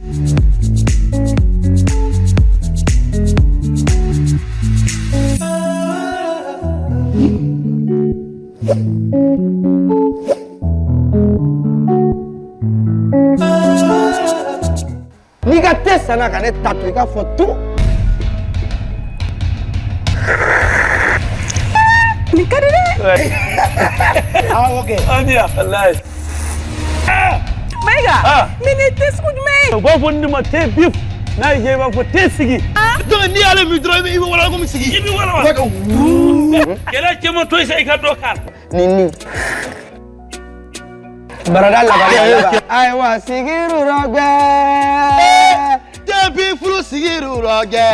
Niga testa na kane tatu ika foto. Nika dede. Ah ok. Ania, wallahi. Maiga. Mini tes kujme. Ba fondi ma te bif. Na je ba fo te sigi. Donc ni ale mi dro mi wala ko mi sigi. Ibi wala. Kela chemo toy sai ka dokar. Nini. Barada la barada. Ai wa sigiru rogbe. Te bifru sigiru rogbe.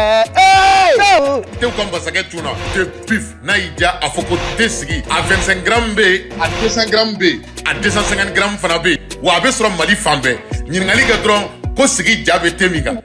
Te ko mbasake tuna te bif na ija afoko te sigi a 25 grammes be a 200 grammes be a 250 grammes fana be wa be sɔrɔ Mali fan bɛɛ ɲininkali kɛ dɔrɔn ko sigi ja bɛ te min kan.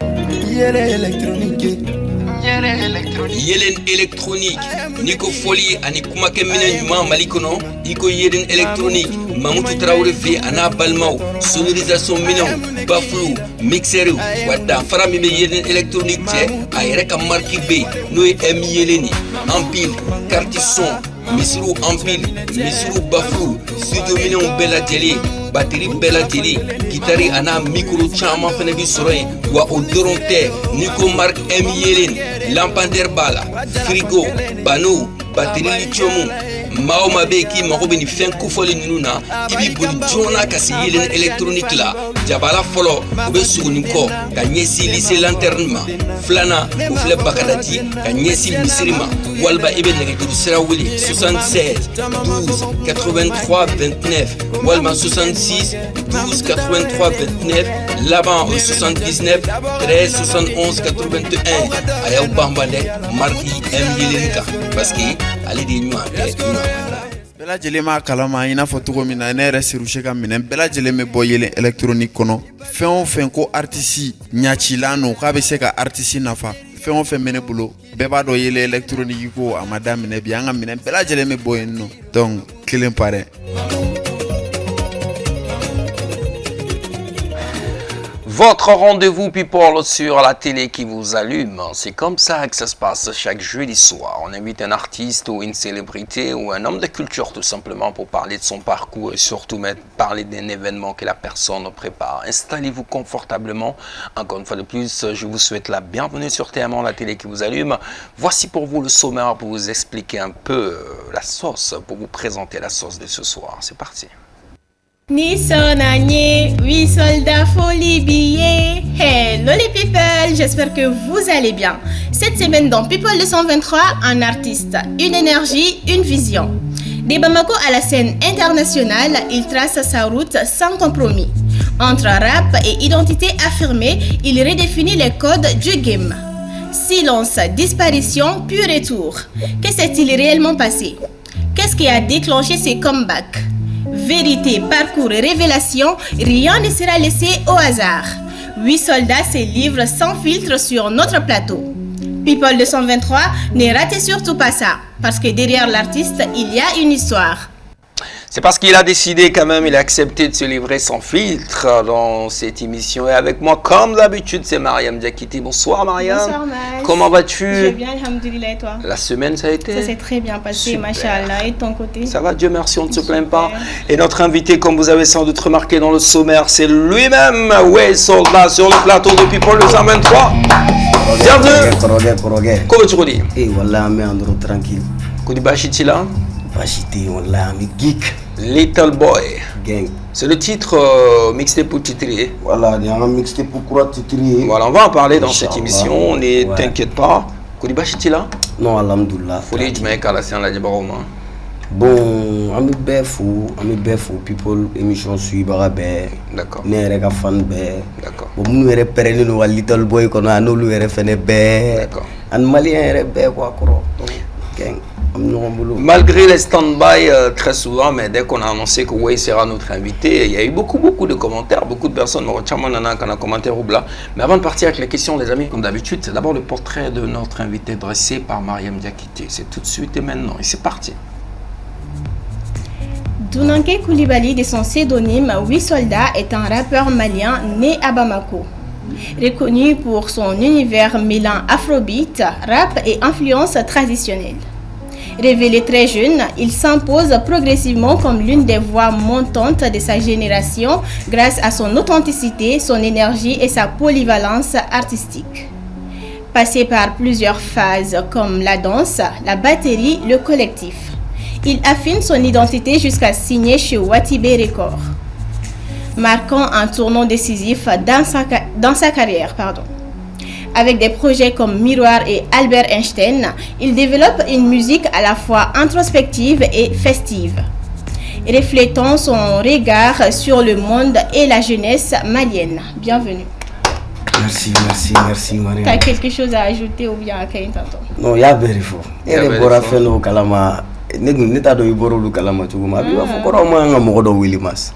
Yelen électronique Nico Folie ani kumake mine nyuma Mali kono iko yelen électronique Mamutu Traoré fe ana balmao sonorisation mine baflou mixeru wada fara mi yelen électronique te a yɛrɛ ka marque be no M yeleni ampile carte son misiru ampile misiru baflou studio mine bella télé batterie bella télé guitare ana micro chama fene bi soroy wa o doronte Nico marque M yelen lampadaire bala frigo bano batterie lithium Maoma be ki mago be ni fen kufoli nuna ibi boli jona kasi yelen électronique la jabala folo o be suguni ko ka nyesi lycée lanterne ma flana o fle bakadati ka nyesi misirima walba ibe nege du sirawili 76 12 83 29 walma 66 12 83 29 là-bas au 79 13 71 81 ayaw bambale marki M yelenka parce que ali de nyua Bela jelema kalama ina fɔ togo min na ne yɛrɛ Serushe ka minɛn bela jelen bɛ bɔ yelen électronique kɔnɔ fɛn o fɛn ko artiste ɲacilan no k'a bɛ se ka artiste nafa fɛn o fɛn bɛ ne bolo bɛɛ b'a dɔn yelen électronique ko a ma daminɛ bi an ka minɛn bela jelen bɛ bɔ yen nɔ donc kelen pa dɛ. Votre rendez-vous people sur la télé qui vous allume, c'est comme ça que ça se passe chaque jeudi soir. On invite un artiste ou une célébrité ou un homme de culture tout simplement pour parler de son parcours et surtout parler d'un événement que la personne prépare. Installez-vous confortablement. Encore une fois de plus, je vous souhaite la bienvenue sur TM1, la télé qui vous allume. Voici pour vous le sommaire pour vous expliquer un peu la sauce, pour vous présenter la sauce de ce soir. C'est parti. Nisonanye, 8 soldats folie billets. Hello les people, j'espère que vous allez bien. Cette semaine dans People 223, un artiste, une énergie, une vision. De Bamako à la scène internationale, il trace sa route sans compromis. Entre rap et identité affirmée, il redéfinit les codes du game. Silence, disparition, puis retour. Que s'est-il réellement passé? Qu'est-ce qui a déclenché ces comebacks? Vérité, parcours et révélation, rien ne sera laissé au hasard. 8 soldats se livrent sans filtre sur notre plateau. People 223, ne ratez surtout pas ça, parce que derrière l'artiste, il y a une histoire. C'est parce qu'il a décidé quand même, il a accepté de se livrer sans filtre dans cette émission. Et avec moi, comme d'habitude, c'est Mariam Diakité. Bonsoir Mariam. Bonsoir Max. Comment vas-tu? Je vais bien, alhamdoulilah, et toi? La semaine, ça a été? Ça s'est très bien passé, machallah. Et de ton côté? Ça va, Dieu merci, on ne se plaint pas. Et notre invité, comme vous avez sans doute remarqué dans le sommaire, c'est lui-même, Way Soldat, sur le plateau de People 223. Bienvenue. Comment tu redis? Eh, voilà, mais Andro tranquille. Koudiba Chitila. Bachité, voilà, mais geek. Little Boy. Gang. C'est le titre mixtape pour titrer. Voilà, il y a un mixtape pour quoi titrer. Voilà, on va en parler dans cette émission, ne t'inquiète pas. Koudiba Chitila? Non, alhamdoulilah. Folie Jamaica, la scène, la Dibaroma. Bon, ami befou, people émission suit barabé. D'accord. Ne rega fan bé. D'accord. Bon, nous ere perene no Little Boy kono anolu ere fene bé. D'accord. An malien ere bé quoi kro. Gang. Malgré les stand-by très souvent, mais dès qu'on a annoncé que Way sera notre invité, il y a eu beaucoup de commentaires, beaucoup de personnes m'ont commenté Roubla. Mais avant de partir avec les questions, les amis, comme d'habitude, c'est d'abord le portrait de notre invité dressé par Mariam Diakité. C'est tout de suite et maintenant, et c'est parti. Dounanké Koulibaly, de son pseudonyme 8 soldats, est un rappeur malien né à Bamako. Reconnu pour son univers mêlant afrobeat, rap et influences traditionnelles. Révélé très jeune, il s'impose progressivement comme l'une des voix montantes de sa génération grâce à son authenticité, son énergie et sa polyvalence artistique. Passé par plusieurs phases comme la danse, la batterie, le collectif, il affine son identité jusqu'à signer chez Watibé Records, marquant un tournant décisif dans sa carrière. Avec des projets comme Miroir et Albert Einstein, il développe une musique à la fois introspective et festive, reflétant son regard sur le monde et la jeunesse malienne. Bienvenue. Merci, Marie. T'as quelque chose à ajouter ou bien à Kaintanto? Non, il y a vérifié. Il y a vérifié au Kalama. Neta do iboro lu kalama chuguma bi wa fukoro ma nga mo do Willimas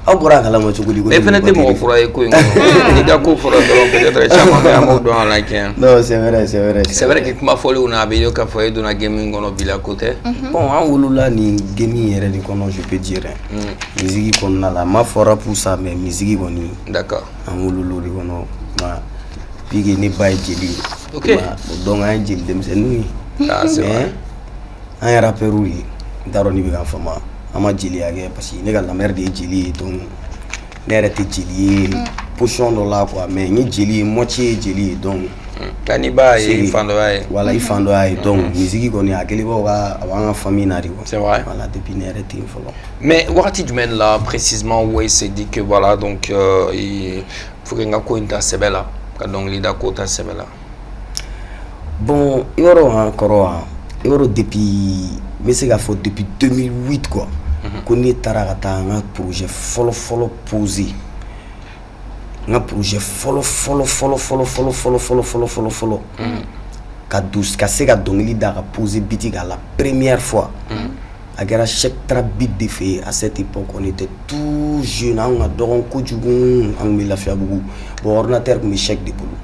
abura kalama chugudi ko fenete mo fura ko ni ga ko fura do peut-être chama mais amo do la ken non c'est vrai que kuma foli una be yo ka foye do na gaming ngono bila côté bon an wulula ni gaming yere di kono je peux dire musique kon na la ma fora pour ça mais musique koni d'accord an wululu di kono ma pigi ni bay jeli OK donc an jeli dem c'est nous c'est vrai un rappeur oui daroni bi fama ama jili age parce que la mère de jili donc n'était jili pochon de là quoi mais ni jili moitié jili donc kaniba et fandoai voilà il fandoai donc musique qu'on a quel va avant famille nari c'est vrai voilà depuis n'était folo mais wakati du men là précisément où il s'est dit que voilà donc il faut que ngako inta sebela donc lida kota sebela bon yoro encore depuis mais c'est depuis 2008 quoi qu'on est taragata un projet follow posé un projet follow kadous kaseka dongli dara posé bitik à la première fois à gara chaque trap beat de fait à cette époque on était tout jeune on a doron kojugun on me la fait beaucoup bon ordinateur me chèque de boulot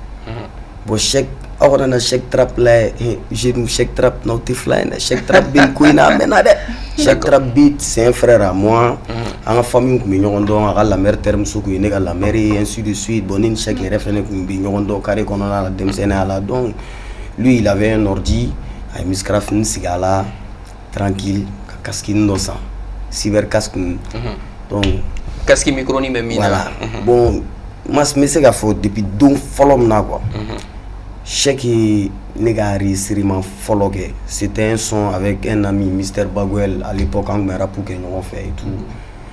bon chèque on a chaque trap là j'ai nous chaque trap not fly chaque trap bin kuina menade chaque trap beat c'est un frère à moi en famille ko mignon don à la mère terme soko ine la mère et ainsi de suite bonin chaque référent ko mignon don carré qu'on a la demsena là donc lui il avait un ordi à miscraft ni sigala tranquille casque innocent cyber casque donc casque micro ni même voilà bon mas mais c'est gafo depuis donc follow na quoi chaque négari sériment follogué c'était un son avec un ami Mr Bagwell à l'époque en mera pour que nous fait et tout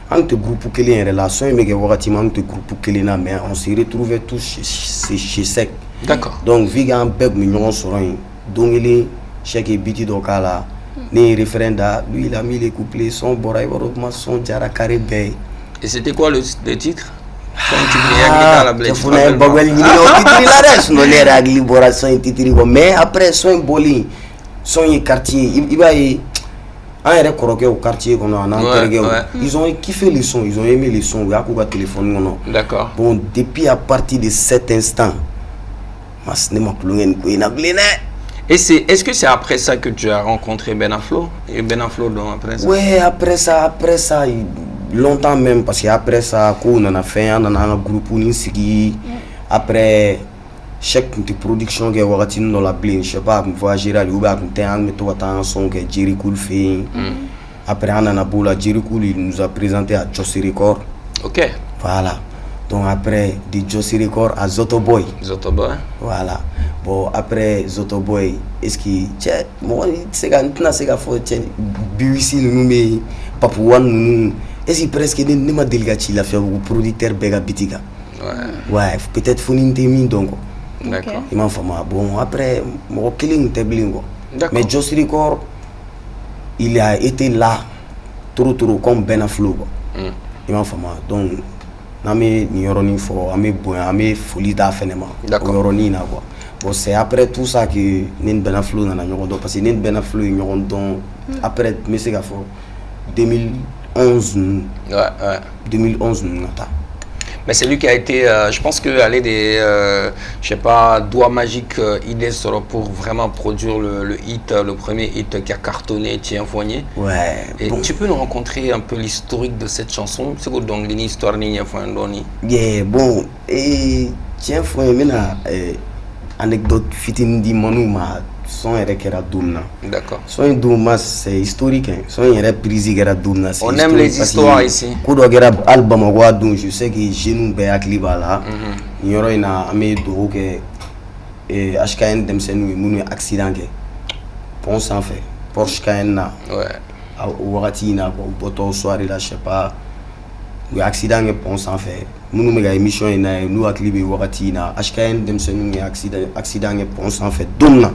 en te groupe que les relations mais que wakati man te groupe que les na mais on s'est retrouvé tous chez sec d'accord donc vigan beg mignon sorin donc il est chaque biti do kala ni référenda lui il a mis les couplets son boray waroma son jara carré bay et c'était quoi le titre comme tu dis la blesse mais après son boli son quartier il va un recoroqué au quartier qu'on a enterré ils ont kiffé les sons ils ont aimé les sons il y a quoi téléphone non d'accord bon depuis à partir de cet instant mas ne m'a plus et est-ce que c'est après ça que tu as rencontré Benaflo et Benaflo donc après ça ouais après ça longtemps même parce que après ça qu'on a fait un groupe unisigi après chaque production que wakati dans la blin je sais pas voyager à Uba qu'on t'es en mettant un son que Jerry Cool fait après on a boula Jerry Cool il nous a présenté à Jossy Record OK voilà donc après de Jossy Record à Zoto Boy voilà bon après Zoto Boy est-ce que moi c'est quand c'est qu'à faut BUC nous mais Papouane nous est-ce presque ne m'a délicat la faire au producteur Bega Bitiga ouais peut-être faut une donc d'accord il m'a fait bon après mon killing tabling mais Jossy Record il a été là trop comme Benaflo il m'a fait donc nami ni yoroni fo ame folie da phénomène yoroni na quoi bon c'est après tout ça que nin Benaflo na nyondo parce que nin Benaflo nyondo après mais c'est gafo 2011 ouais 2011 nata Mais c'est lui qui a été, je pense que aller des, je sais pas, doigts magiques, idées pour vraiment produire le hit, le premier hit qui a cartonné, Tiens Foigné. Ouais. Et bon. Tu peux nous rencontrer un peu l'historique de cette chanson? C'est quoi donc l'histoire de Tiens Foigné? Yeah, bon, et Tiens Foigné, maintenant, anecdote fitine di manuma. Son yɛrɛ kɛra don min na. D'accord. Son in don ma c'est historique hein. Son in yɛrɛ prise kɛra don min na. On aime les histoires ici. Ko dɔ kɛra hali Bamakɔ a don je sais que jeunes bɛɛ hakili b'a la. Nin yɔrɔ in na an bɛ dugawu kɛ HKN denmisɛnninw ye minnu ye accident kɛ pont sanfɛ Porsche Cayenne na. Ouais. O wagati in na quoi u bɔtɔ soirée la je sais pas u ye accident kɛ pont sanfɛ minnu bɛ ka émission in na n'u hakili bɛ wagati in na HKN denmisɛnninw ye accident kɛ pont sanfɛ don min na.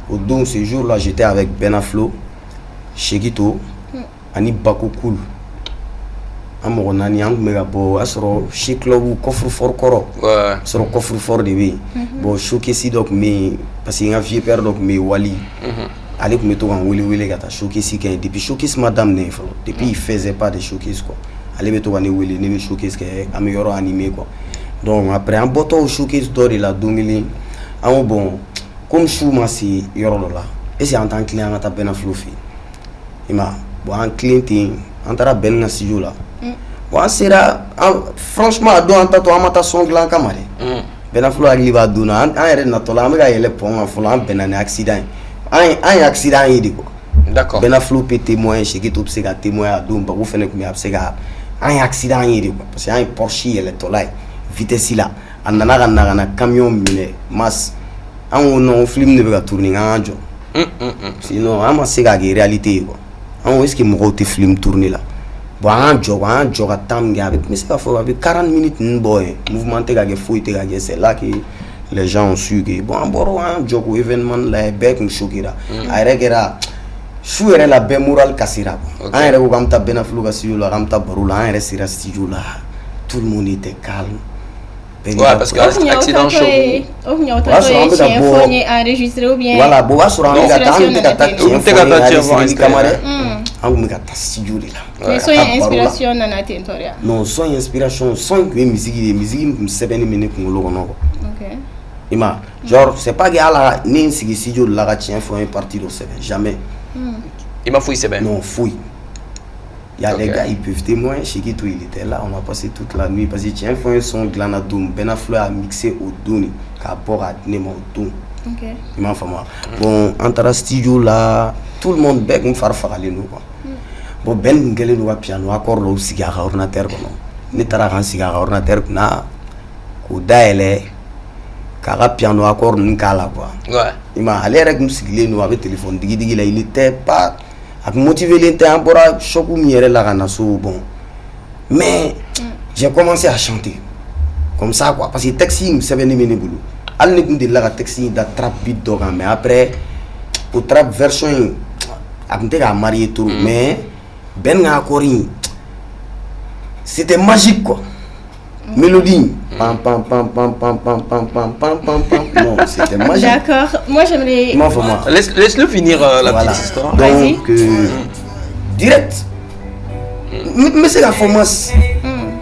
Au don ce jour-là, j'étais avec Benaflo, Shekito, ani Bako Cool. On nani an mega bo asro chez club coffre fort koro. Ouais. Asro coffre fort de bi. Bon showcase donc mais parce qu'il y a vieux père donc mais Wali. Allez me to en wele gata showcase qui depuis showcase madame ne flo. Depuis il faisait pas de showcase quoi. Allez me to en wele ne showcase que amélioré animé quoi. Donc après un botto showcase d'or la 2000 en bon comme chou ma si yɔrɔ dɔ la et c'est en tant que client ka taa Benaflo fɛ yen bon an client an taara Ben na studio la bon an sera franchement a don an ta to an ma taa son dilan kama dɛ Benaflo hakili b'a don na an yɛrɛ natɔ la an bɛ ka yɛlɛ pont kan fɔlɔ an bɛnna ni accident ye an ye accident ye de quoi. D'accord. Benaflo peut témoigner Shekito bɛ se ka témoigner a don Bako fɛnɛ tun bɛ a bɛ se ka an ye accident ye de quoi parce que an ye Porsche yɛlɛtɔla ye vitesse la a nana ka na camion minɛ masse. An ko non film ne bɛ ka tourner an ka jɔ sinon an ma se k'a kɛ réalité ye quoi an ko est ce que mɔgɔw tɛ film tourner la bon an ka jɔ ka temps min kɛ a bɛ se ka fɔ a bɛ 40 minutes ninnu bɔ yen mouvement tɛ ka kɛ foyi tɛ ka kɛ c'est là que les gens ont su que bon an bɔra an jɔ k'o événement lajɛ bɛɛ tun choquera a yɛrɛ kɛra su yɛrɛ la bɛɛ moral kasira quoi an yɛrɛ ko k'an bɛ taa Benaflo ka studio la k'an bɛ taa baro la an yɛrɛ sera studio la tout le monde était calme. Ouais, parce que l'accident chaud. Enregistré ou bien. Voilà, bon, on va mais son inspiration nana tentoria. Non, son inspiration, son musique, c'est bien mené pour le OK. Ima, genre c'est pas que ala ni sigi studio la ga tien faut un parti au CV, jamais. Il m'a fouillé c'est bien. Non, fouille. Il y a des gars, ils peuvent témoigner. Shekito, il était là. On a passé toute la nuit. Parce que tiens, il faut un son glanadoum. Benaflo a mixé au douni. Qu'apport à Nemo doum. Il m'a fait moi. Bon, entre le studio là, tout le monde bec, on fait faire nous quoi. Bon, Ben Ngele nous a piano, accord le cigare ordinateur. Ne t'as pas un cigare ordinateur. Na, Kodaele, Kara piano accord n'kala quoi. Ouais. Il m'a allé avec nous sigler nous avec téléphone. Digi là, il était pas. A motivé l'inter pour choc ou miel la ranasso bon mais j'ai commencé à chanter comme ça quoi parce que taxi me savait ni mener boulot al ne de la taxi da trap beat dogan mais après au trap version a me à marier tout mais ben nga akori c'était magique quoi mélodie pam pam pam pam pam pam pam pam pam pam pam non c'était magique. D'accord, moi j'aimerais laisse-le finir la petite histoire. Donc direct mais c'est la formation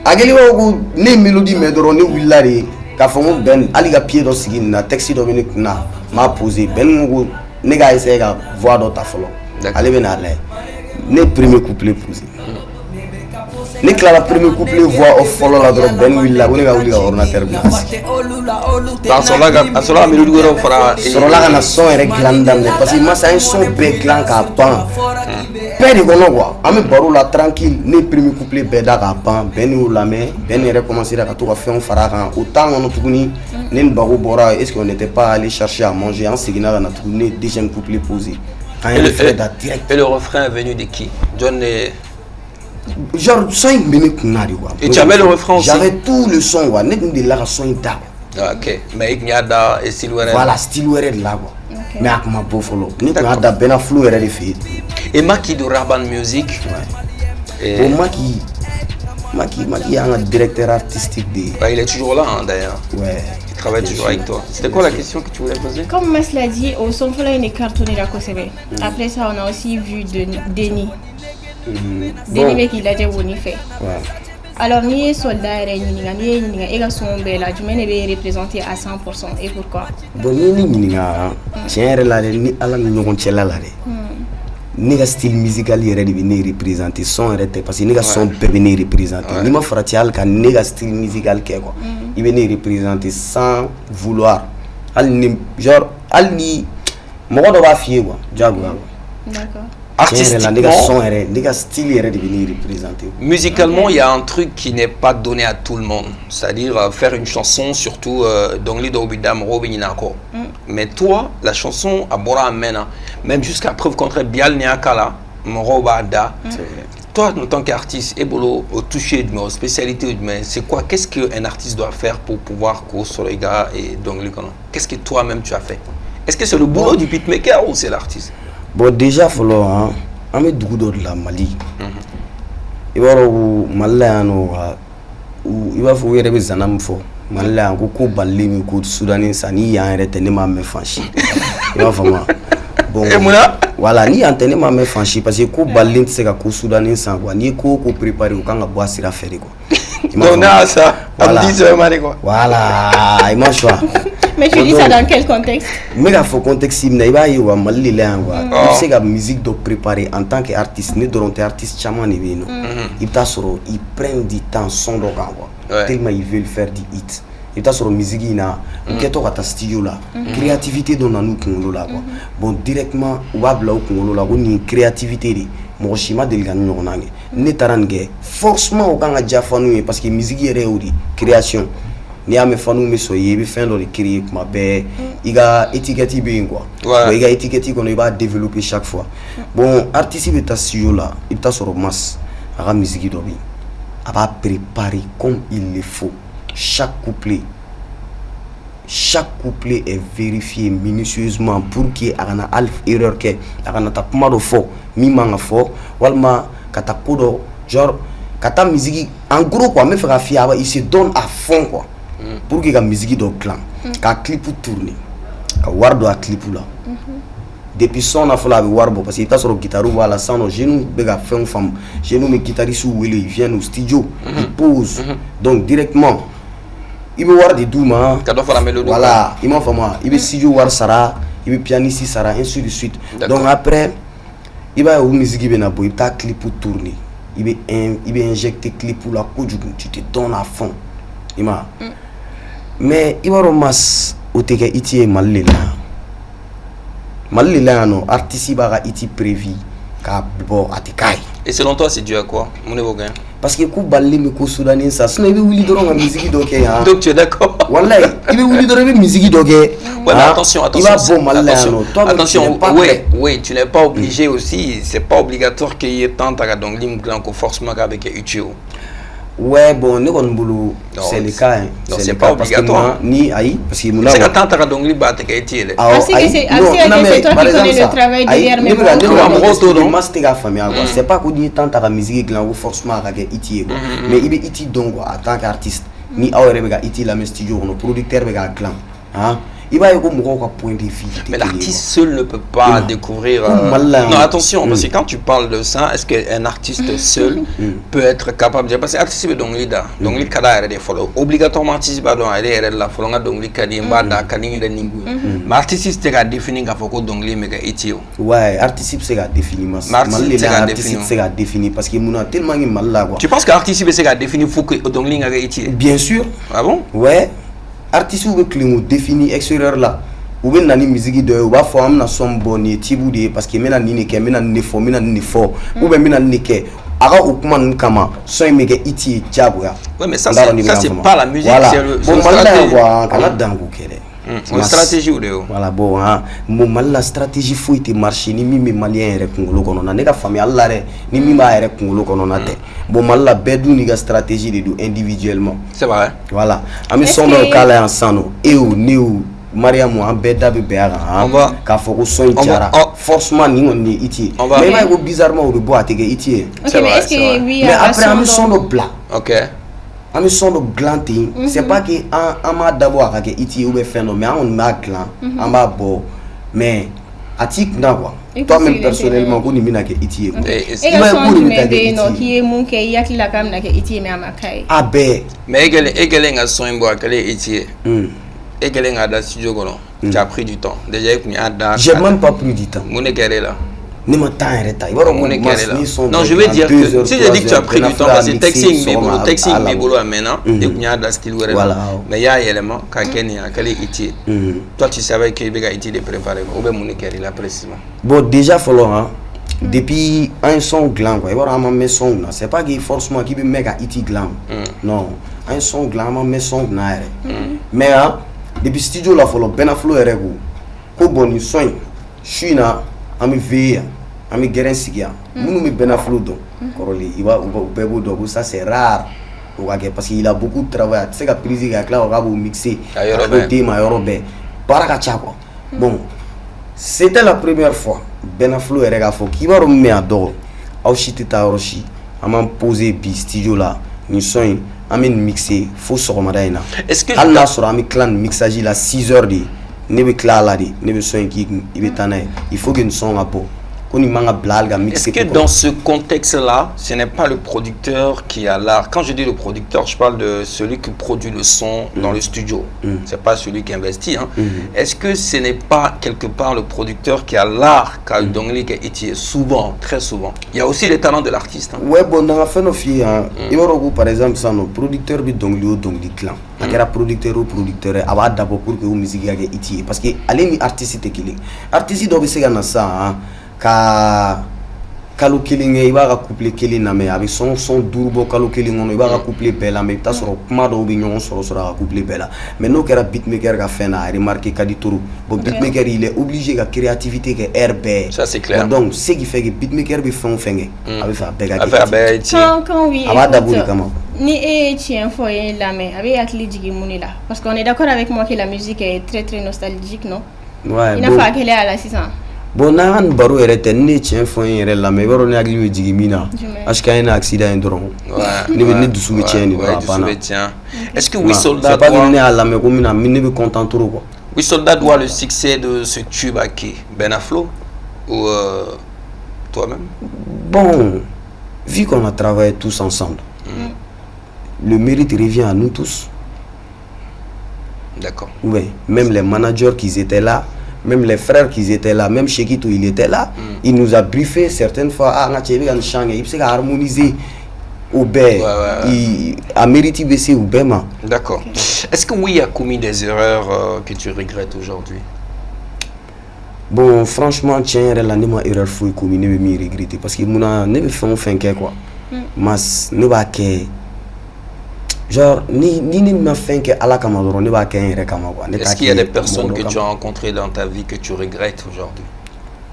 ageli wo ne mélodie mais doro ne willare ka fomo ben ali ga pied do sigi na taxi do minute na ma poser ben ngo ne ga essayer ga voix do ta folo ale ben ale ne premier couplet poser ne clara premier couplet voix au follow la drop ben willa ko ne ga wuli ga ordinateur bi dans sola mélodie go fara soro la na son rek glandam parce que ma c'est un son be gland ka pan père ko quoi ami baro la tranquille ne premier couplet be da ka pan ben ou la mais ben recommencer à to ka faire fara kan autant on tuguni ne bago bora est-ce qu'on n'était pas allé chercher à manger en signa na tuguni deuxième couplet posé et le refrain est venu de qui John genre 5 minutes nari quoi. Et tu avais le refrain aussi? J'avais tout le son quoi, net de la son da. OK, mais il y a da et Stilwere. Voilà, Stilwere là quoi. Mais ak ma bofolo. Ni ko ada Benaflo era de fait. Et Maki de Raban Music. Ouais. Et Maki est un directeur artistique de. Ouais, il est toujours là hein, d'ailleurs. Ouais. Il travaille toujours avec toi. C'était quoi la question que tu voulais poser? Comme Mas l'a dit, au son il est cartonné la Kosebe. Après ça, on a aussi vu Denis. Denis mais qu'il a déjà fait. Ouais. Alors, ni soldat ni son bella, tu m'es représenté à 100%. Et pourquoi? Bon, ni tiens, ni ala ni chela la ni style musical yɛrɛ de bɛ ne représenter son yɛrɛ tɛ parce que ne ka son bɛɛ bɛ ne représenter ni ma farati hali ka ne ka style musical kɛ quoi i bɛ ne représenter sans vouloir hali ni genre hali ni mɔgɔ dɔ b'a f'i ye quoi jagoya D'accord. Musicalement, il y a un truc qui n'est pas donné à tout le monde, c'est-à-dire faire une chanson, surtout d'Ongli d'Obidam Robinako. Mais toi, la chanson à Bora Mena, même jusqu'à preuve contraire, Bial Niakala, Morobada, toi, en tant qu'artiste, Ebolo, au toucher de aux spécialités, c'est quoi? Qu'est-ce qu'un artiste doit faire pour pouvoir sur les gars et d'Ongli? Qu'est-ce que toi-même tu as fait? Est-ce que c'est le boulot du beatmaker ou c'est l'artiste? Bon, déjà, il faut que de la Mali. Il va falloir il va falloir que Zanam fo. Malais en ko balé mi ko Soudanais ça ni en retene ma me franchi. Il va falloir. Bon. Voilà, ni antenne ma me franchi parce que ko balé c'est ka ko Soudanais ça quoi. Ni ko préparer ko nga boire sira faire quoi. Non, ça. On dit ça quoi. Voilà, il m'a choisi. Mais tu dis ça dans quel contexte? Mais il faut contexte, il y a eu Mali là, il sait que la musique doit préparer en tant qu'artiste, ne doit pas artiste chaman et bien. Il t'a sur, ils prennent du temps son d'organ tellement ils veulent faire des hits. Il t'a sur musique il a, ou qu'est-ce que ta studio là, créativité dans nous qu'on là quoi. Bon directement ou va là qu'on là, on une créativité moi chima de l'gan non nangue. Ne tarangue forcément au gang à Jafanu parce que musique est réuni création. Ni a me fanu me soye bi fin de créer kuma be iga étiquette be quoi iga étiquette qu'on va développer chaque fois bon artiste be ta studio là il ta sur masse à musique do bi a va préparer comme il le faut chaque couplet est vérifié minutieusement pour qu'il y ait une erreur que agana ta kuma do fo mi manga fo walma kata kodo genre kata musique en gros quoi me faire fiable il se donne à fond quoi pour que la musique do clan ka clip tourner ka wardo a clip là depuis son a fallu warbo parce que il ta sur guitare ou la son genou be ga faire une femme genou me guitariste ou il vient au studio il pose donc directement il veut voir des douma voilà il m'a fait moi il veut studio war sara il veut pianiste sara ainsi de suite donc après il va au musique be na bo il ta clip pour tourner il veut injecter clip pour la coup tu te donnes à fond il m'a mais il va remas au teke iti malila non artiste ba iti prévu ka bo atikai. Et selon toi c'est dû à quoi mon évoquin? Parce que ku balli mi ko Soudanais ça sinon il veut wuli doron la musique doké hein. Donc tu es d'accord? Wallahi il veut wuli doron la musique doké. Ouais, mais attention, il va bon malano toi attention oui tu n'es pas obligé aussi, c'est pas obligatoire qu'il y ait tant à donc lim ko forcément avec Utio. Ouais bon ne kon bulu c'est le cas hein. C'est pas obligatoire ni aïe parce que c'est que tant à donc li ba te kay c'est toi qui connais le travail derrière mais c'est pas que ni tant à musique là forcément avec iti mais il est iti donc en tant qu'artiste ni awere be ga iti la studio no producteur be ga clan hein. Il va y avoir un point de vue. Mais l'artiste seul ne peut pas découvrir. Non, attention, parce que quand tu parles de ça, est-ce qu'un artiste seul peut être capable de. Parce que l'artiste est donc leader. Donc, il cadre des follow. Obligatoirement, l'artiste va donc aller la follow. Donc, il cadre da cadre de ningu. Mais l'artiste c'est à définir qu'il faut que donc les méga étio. Ouais, l'artiste c'est à définir. L'artiste c'est à définir parce qu'il y a tellement de mal là. Tu penses que l'artiste c'est à définir faut que donc les méga étio? Bien sûr. Ah bon? Ouais. Artiste ou clingo défini extérieur là ou bien nani musique de ou va faut amna son bonnier tibude parce que mena ni ke mena ni fo ou bien mena ni ke aga ukman kama so mega iti jabwa. Ouais mais ça c'est pas la musique voilà. C'est le bon malala wa kala dangu kere une stratégie ou de voilà bon hein mon mal la stratégie faut été marcher ni mi malien re kungolo kono na nega famille Allah re ni mi ma re kungolo kono na te bon mal la bedu ni ga stratégie de individuellement c'est vrai voilà ami son dans kala ensemble et ou ni ou Mariam en beda be beara ka foko son tiara forcément ni on ni iti mais il va bizarrement au bois te iti c'est vrai est-ce que oui mais après ami son au plat OK ami son de glanting c'est pas que ama d'abord avec iti ou be fait non mais on ma gland ama bo mais atik na quoi toi-même personnellement ko ni mina ke iti et garçon jumɛn bɛ yen nɔ k'i ye mun kɛ i hakili la k'a bɛna kɛ iti ye mais a ma k'a ye. a bɛɛ. mais e kɛlen ka son in bɔ a kɛlen iti ye. e kɛlen k'a da studio kɔnɔ. tu as pris du temps déjà e kun y'a da. j'ai même pas pris du temps. mun de kɛra e la. ne ma temps yɛrɛ ta i b'a dɔn mun de kɛra e la. non je veux dire que si je dis que tu as pris du temps parce que texte in b'i bolo texte in b'i bolo a mɛnna e kun y'a da style wɛrɛ la mais i y'a yɛlɛma k'a kɛ nin a kɛlen iti ye. toi tu savais que i bɛ ka iti de préparer ou bien mun de kɛra i la précisément. bon déjà fɔlɔ hein. Depuis un son glam quoi, il va avoir mes sons là. C'est pas qu'il forcément qui veut mettre iti glam. Non, un son glam mes sons na. Mais hein, depuis studio là follow ben aflo erego. Ko boni son. Suis na ami veya, ami geren sigia. Munu mi ben aflo don. Koroli, il va bebo do ça c'est rare. Parce qu'il a beaucoup de travail. C'est que prise avec là on va vous mixer. Côté ma yorobé. Baraka quoi. Bon, c'était la première fois. Benaflo et Regafo qui va remettre à dos. Auchiti Taroshi, à m'en poser bi studio là. Nous sommes à mixer. Faut se remettre. Est-ce que Allah sera mis clan mixage là 6 heures de. Ne be clan là de. Ne be soin qui il est tanné. Il faut que nous soyons à peau. Est-ce que dans ce contexte-là, ce n'est pas le producteur qui a l'art? Quand je dis le producteur, je parle de celui qui produit le son dans le studio. C'est pas celui qui investit. Hein. Est-ce que ce n'est pas quelque part le producteur qui a l'art qu'a donné souvent, très souvent? Il y a aussi les talents de l'artiste. Hein. Ouais, bon, dans la fin de vie, il y a par exemple ça, nos producteurs bi dongli dongli clan. Akera producteur ou producteur, aba d'abord pour que vous musique yage iti parce que allez mi artiste te kili. Artiste doit se gagner ça. Ka kalo killing i b'a ka couple killing na mais avec son durbo kalo killing on i b'a ka couple bella mais ta sɔrɔ kuma dɔw bɛ ɲɔgɔn sɔrɔ a ka couple bella mais n'o kɛra beatmaker ka fɛn na a remarqué ka di toro bon beatmaker il est obligé ka créativité kɛ air bɛɛ ça c'est clair donc ce qui fait que beatmaker bɛ fɛn o fɛn kɛ a bɛ fɛ a bɛɛ ka kɛ quand oui a b'a dabɔ de kama ni e ye tiɲɛ fɔ ye lamɛn a bɛ hakili jigin mun de la parce qu'on est d'accord avec moi que la musique est très très nostalgique non ouais i n'a fɔ a gɛlɛya la sisan. Bon, n'an baro yɛrɛ tɛ ne tiɲɛ fɔ n yɛrɛ lamɛn i b'a dɔn ne hakili bɛ jigin min na HK na accident in dɔrɔn ne bɛ ne dusu bɛ tiɲɛ de dɔrɔn a banna est-ce que Oui Soldat c'est pas que ne y'a lamɛn ko min na ne bɛ content trop quoi. Oui Soldat doit le succès de ce tube à qui? Benaflo ou toi-même? Bon, vu qu'on a travaillé tous ensemble, le mérite revient à nous tous. D'accord. Oui, même les managers qui étaient là. Même les frères qui étaient là, même Shekito il était là, il nous a briefé certaines fois, ah, il s'est harmonisé au bé, il a mérité baisser au bé. D'accord. Est-ce que Oui a commis des erreurs que tu regrettes aujourd'hui? Bon, franchement, tiens, la n'est pas erreur fou commis, ne me regretter parce que mon ne me fait quoi. Mas ne va que genre ni m'a fait que à la caméra ne va qu'un quoi. Est-ce qu'il y a des personnes que tu as rencontrées dans ta vie que tu regrettes aujourd'hui?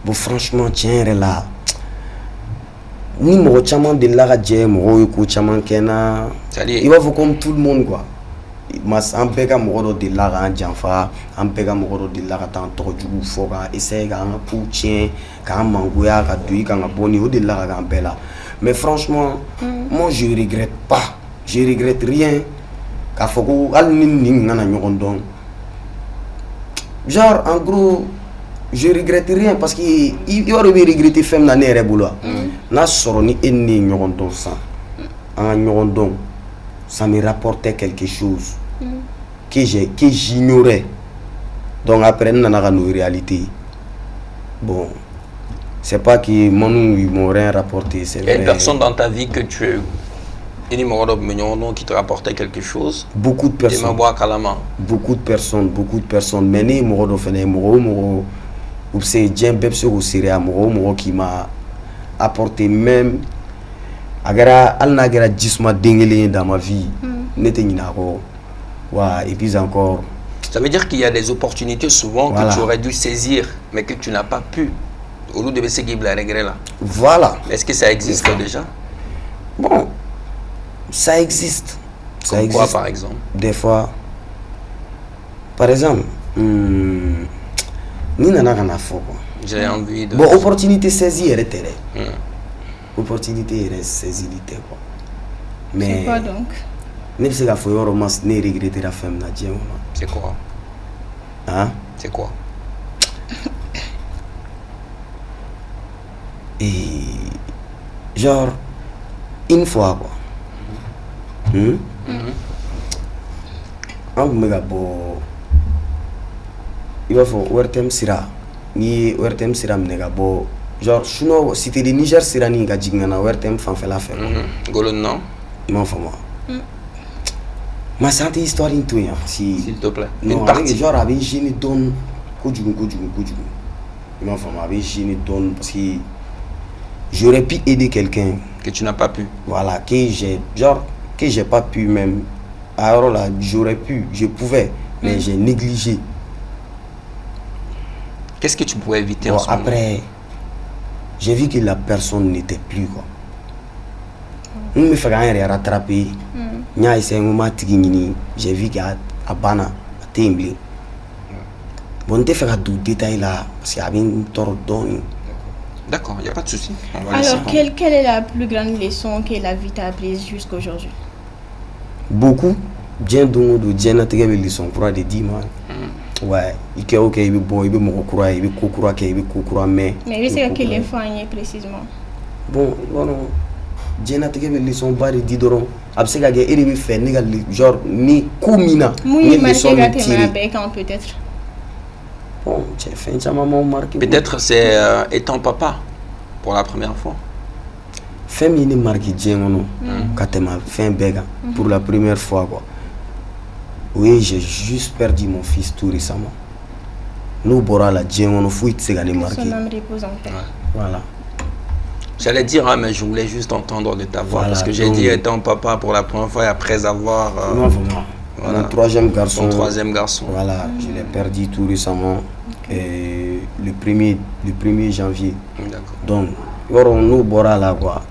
Bon franchement tiens là ni mo chaman de la radie mo ko chaman kena il va faut comme tout le monde quoi. Mas an bɛɛ ka mɔgɔ dɔ delila k'an janfa an bɛɛ ka mɔgɔ dɔ delila ka taa an tɔgɔ jugu fɔ ka essayer k'an ka kow tiɲɛ k'an mangoya ka don i kan ka bɔ ni o delila ka k'an bɛɛ la mais franchement moi je regrette pas. Je regrette rien. K'a fɔ ko hali ni nin kana ɲɔgɔn dɔn. Genre en gros je regrette rien parce que il y aurait regretté fɛn na ne yɛrɛ bolo n'a sɔrɔ ni e ni ɲɔgɔn dɔn san an ka ɲɔgɔn dɔn ça me rapportait quelque chose que j'ignorais donc après nana ka nos réalités bon c'est pas que ils m'ont rien rapporté c'est vrai. Il y a une personne dans ta vie que tu qui te rapportait quelque chose? Beaucoup de personnes. Beaucoup de personnes. Mais ni moro fene moro ou c'est Jean Bepso au Syria moro qui m'a apporté même agara alnagara jisma dengele dans ma vie. N'était ni nako. Wa et puis encore. Ça veut dire qu'il y a des opportunités souvent que tu aurais dû saisir mais que tu n'as pas pu. Au lieu de se la regret là. Voilà. Est-ce que ça existe déjà? Bon. Ça existe. Ça existe. Quoi, par exemple? Des fois. Par exemple, j'ai envie de. Bon, opportunité saisie, elle était là. Opportunité, elle est saisie, quoi. Mais. C'est quoi donc? Même si la fois, on ne regretter la femme. C'est quoi? Hein? C'est quoi? Et genre, une fois quoi. Un mégabo. Il va faire ORTM Sira. Ni ORTM Sira mégabo. Genre, c'était le Niger Sirani qui a dit que ORTM fait la fête. Golon non? Non, moi. Ma santé histoire in tout. S'il te plaît. Non, avec genre, avec Génie Don. Koudjougou. Non, avec Génie Don. Parce que j'aurais pu aider quelqu'un. Que tu n'as pas pu. Voilà, que j'ai pas pu même. Alors là, j'aurais pu, je pouvais, mais j'ai négligé. Qu'est-ce que tu pouvais éviter bon, en ce moment? Après, j'ai vu que la personne n'était plus quoi. On me fait rien rattraper. Nya essayé un moment tigini, j'ai vu qu'à Bana, à Tembli. Bon, t'es fait du détail là, parce qu'il y avait une tort d'onne. D'accord, il n'y a pas de souci. Alors, quelle est la plus grande leçon que la vie t'a apprise jusqu'à aujourd'hui? Beaucoup. Bien donc, bien intégré les leçons pour des 10 mois. Ouais, il est ok, il est bon, il est mon courant, il est courant, il est courant, mais. Mais c'est quel enfant précisément? Bon, bien intégré les leçons, pas de 10 dollars. Après, il y a fait, genre, ni coumina. Ni leçon peut-être. Bon, j'ai fait un maman marqué. Peut-être c'est étant papa pour la première fois. Femme il est marqué Djengono quand tu m'as fait un béga pour la première fois quoi. Oui, j'ai juste perdu mon fils tout récemment. Nous bora la Djengono fouille c'est gagné marqué. Son âme repose en paix. Voilà. J'allais dire mais je voulais juste entendre de ta voix parce que j'ai dit étant papa pour la première fois et après avoir non vraiment. Voilà. Mon troisième garçon. Mon troisième garçon. Voilà, je l'ai perdu tout récemment. Et le 1er janvier. D'accord. Donc, nous bora là quoi.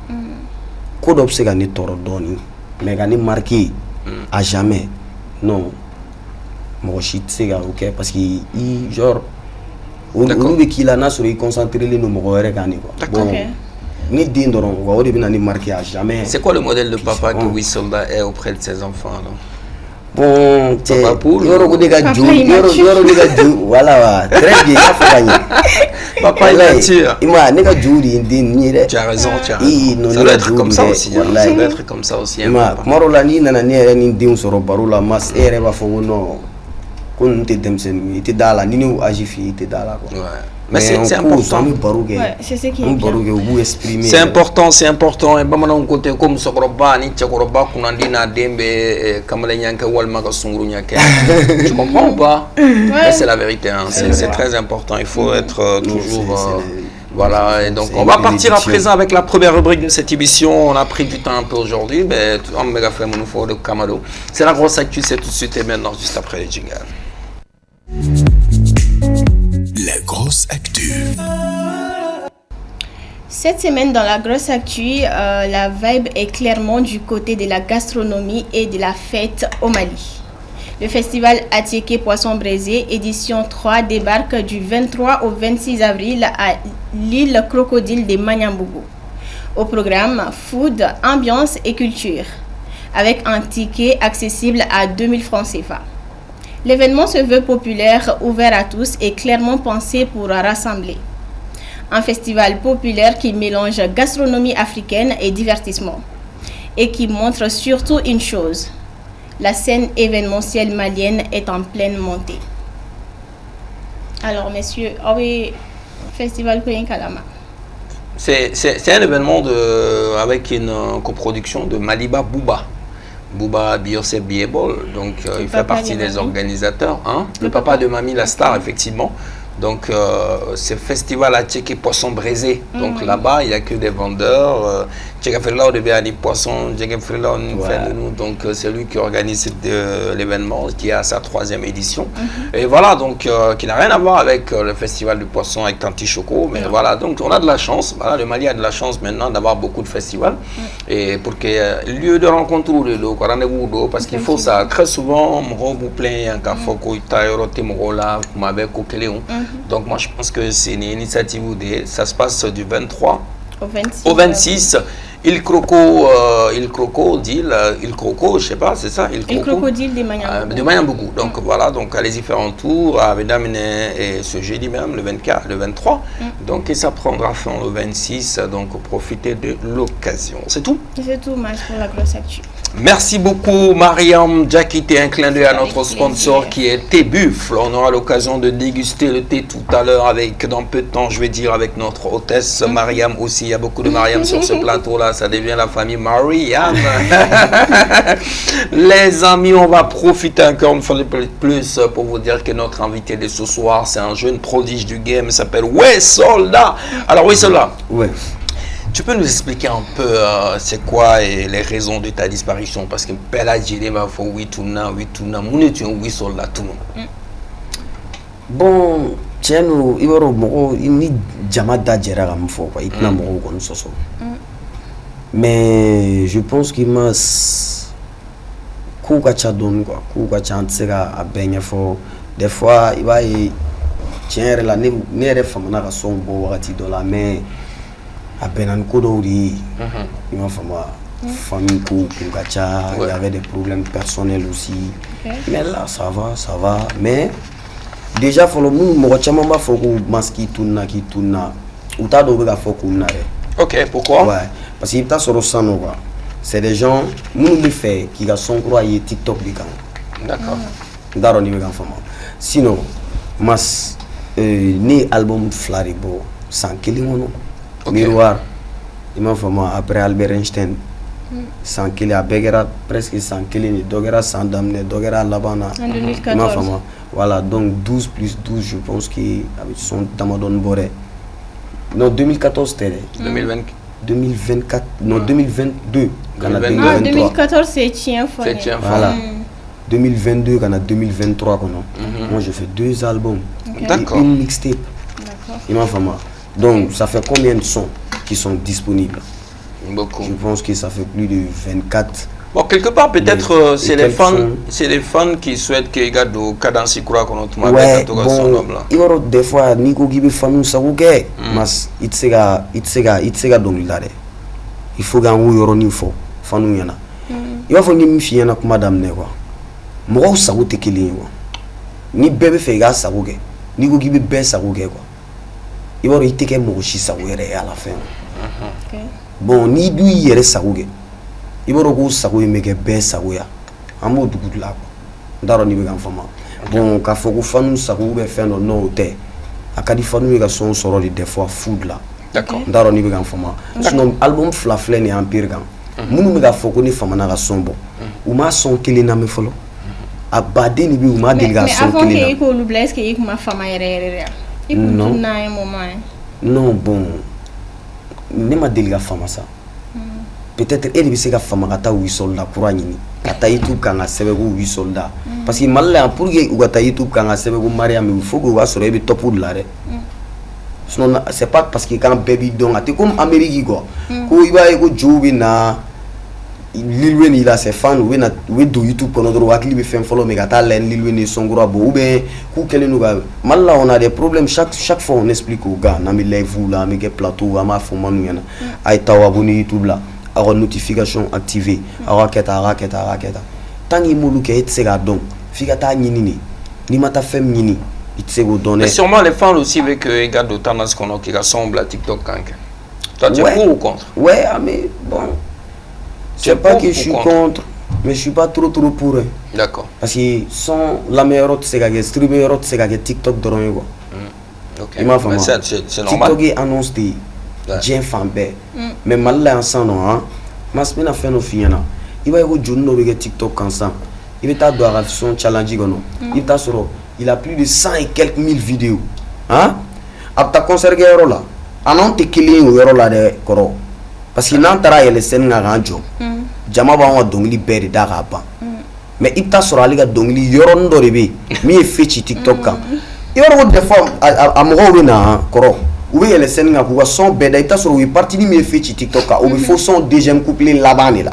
Quoi d'obsèque à ne toro doni, mais à ne marqué à jamais. Non. Mon shit c'est ok parce que genre au niveau qu'il a sur il concentrer les numéros D'accord. Ni dindoron on va devenir marqué à jamais. C'est quoi le modèle de papa que Wisolda est auprès de ses enfants alors? Bon, voilà, très bien, papa il est sûr. Tu as raison, tu as raison. Ça doit être comme ça aussi. Ça doit être comme ça aussi. Mais c'est important. Ouais, c'est ce qui est bien. C'est important, c'est important. Et on côté comme Sokoroba, ni Tchakoroba, Kunandina, Dembe, Kamalenyanka, Walmaka, Sungurunyaka. Tu comprends ou pas? C'est la vérité. Hein. C'est très important. Il faut être toujours. Voilà, et donc on va partir à présent avec la première rubrique de cette émission. On a pris du temps un peu aujourd'hui, mais on méga fait mon de Kamado. C'est la grosse actu, c'est tout de suite et maintenant, juste après les jingles. La grosse actu. Cette semaine dans la grosse actu, la vibe est clairement du côté de la gastronomie et de la fête au Mali. Le festival Atieke Poisson Braisé, édition 3, débarque du 23 au 26 avril à l'île Crocodile de Magnambougou. Au programme, food, ambiance et culture, avec un ticket accessible à 2000 francs CFA. L'événement se veut populaire, ouvert à tous et clairement pensé pour rassembler. Un festival populaire qui mélange gastronomie africaine et divertissement et qui montre surtout une chose. La scène événementielle malienne est en pleine montée. Alors, messieurs, oui, Festival Koyen Kalama. C'est un événement avec une coproduction de Maliba Bouba. Bouba Biosé Biebol, donc il fait partie des organisateurs. Hein? Le papa de Mamie la star, effectivement. Donc, c'est festival à Tchèque Poisson Braisé. Donc, là-bas, il n'y a que des vendeurs. Tchèque Frela, on devait aller poisson. Tchèque Frela, on fait de nous. Donc, c'est lui qui organise l'événement, qui a sa 3e édition. Et voilà, donc, qui n'a rien à voir avec le festival du poisson avec Tanti Choco. Mais voilà, donc, on a de la chance. Voilà, le Mali a de la chance maintenant d'avoir beaucoup de festivals. Et pour qu'il y ait lieu de rencontre ou de rendez-vous, parce qu'il faut ça. Très souvent, on vous plaint, un café, donc moi je pense que c'est une initiative où ça se passe du 23 au 26 Il crocodile, je sais pas, c'est ça? Il crocodile de Magnambougou. De Magnambougou. Donc voilà, donc allez-y faire un tour à mesdames et ce jeudi même, le 24, le 23. Donc et ça prendra fin le 26, donc profitez de l'occasion. C'est tout? C'est tout, Match, pour la grosse actu. Merci beaucoup, Mariam Diakité. Un clin d'œil à notre sponsor qui est Thé Buffle. On aura l'occasion de déguster le thé tout à l'heure avec, dans peu de temps, je vais dire, avec notre hôtesse Mariam aussi. Il y a beaucoup de Mariam sur ce plateau-là. Ça devient la famille Mariam. Les amis, on va profiter encore une fois de plus pour vous dire que notre invité de ce soir, c'est un jeune prodige du game. Il s'appelle Wesolda. Alors, Wesolda. Ouais. Tu peux nous expliquer un peu c'est quoi et les raisons de ta disparition? Parce que Bella Djele m'a fait oui tout na, mon tu oui sur la tout. Bon, tiens nous, il va remonter, il n'y jamais d'adjera comme faut quoi, il n'a pas comme ça. Mais je pense qu'il m'a coup qu'à donner quoi, coup qu'à antega à baigner fort. Des fois il va tiens la ne femme n'a pas son beau rati dans la main. À peine il m'a famille il y avait des problèmes personnels aussi. Mais là ça va. Mais déjà faut le monde faut que masque tourne ou t'as d'autres faut qu'on arrête. Ok, pourquoi? Ouais, parce qu'il t'a sur le sang quoi. C'est des gens nous fait qui sont croyés TikTok des gens. D'accord. D'ailleurs ni femme. Sinon mas ni album Flaribo sans killing. Okay. Miroir, il m'a fait après Albert Einstein, sans qu'il a presque sans qu'il ait d'ogera sans damné, d'ogera Labana. En 2014. Voilà, donc 12 plus 12, je pense qu'ils sont Damadon Boré. Non, 2014 c'était. 2024, non, 2022. 2014 c'est Tien Foné. Voilà. 2022, quand 2023, moi je fais 2 albums. D'accord. Une mixtape. Il m'a fait donc, ça fait combien de sons qui sont disponibles? Beaucoup. Je pense que ça fait plus de 24. Bon, quelque part, peut-être, c'est les fans qui souhaitent que les gars de Cadence Kura qu'on a ouais, bon, il y a des fois, Nico qui veut faire nous ça, ok, mais il s'est donc là. Il faut gagner au euro niveau, fan nous yana. Il va falloir une fille comme madame ne quoi. Moi, ça vous t'es qu'il ni bébé fait gars ça, ok. Nico qui veut baisser ça, ok quoi. Il va y avoir mon chissa à la fin. Bon, ni du yere saouge. Il va y avoir saouge mais que ben saouya. En mode de là. D'aro ni vegan fama. Bon, quand faut que fanu saouge faire no note. A quand il faut nous son soro des fois food là. D'accord. D'aro ni vegan fama. Sinon album flaflen et empire gan. Munu mega faut que ni fama na son bon. Ou ma son kili na me follow. A badé ni bi ou ma délégation kili na. Mais avant que iko lu blesse que iko ma fama yere. Non. Non, bon. Ne m'a dit la femme ça. Peut-être elle se ka femme kata 8 soldats pour ani. Kata YouTube kanga sebe ko 8 soldats. Parce que malin pour que ou kata YouTube kanga sebe ko Mariam il faut que va sur le top de l'arrêt. Sinon c'est pas parce que quand baby donc c'est comme Amérique quoi. Ko iba ko jobi na Lilwen il a ses fans we do YouTube kono do wakli be fen follow me gata len Lilwen ni songura bo ou ben ku kele nous ga mal là on a des problèmes chaque fois on explique aux gars na mi live là mi get plateau ama fo manu yana ay taw abonné YouTube là avoir notification activée raketa tangi mulu ke etse ga donc figata nyini ni mata fem nyini itse go donner. Mais sûrement les fans aussi avec les gars de tendance qu'on qui ressemble à TikTok quand. Toi tu es pour ou contre? Ouais, mais bon. C'est pas que je suis contre, mais je suis pas trop pour eux. D'accord. Parce que sans la meilleure c'est que streamer c'est que TikTok dorme quoi. OK. C'est normal. TikTok annonce des gens fanbé. Mais mal là ensemble hein. Mas mena fait no fiana. Il va y avoir journaux avec TikTok ensemble. Il va ta doit son challenge gono. Il ta soro. Il a plus de 100 et quelques mille vidéos. Hein? Après ta concert guerre là. Anon te killing ou là de koro. Parce que n'entara les scènes na ranjo. Jama ba wa dongli beri da ga ban. Mais ita sura ali ga dongli yoron do rebe. Mi e fechi TikTok kan. Yoro de fois a mo we na koro. Ou les scènes na ku son beda ita sura we parti ni mi e fechi TikTok ka. Ou faut son deuxième couplet là-bas là.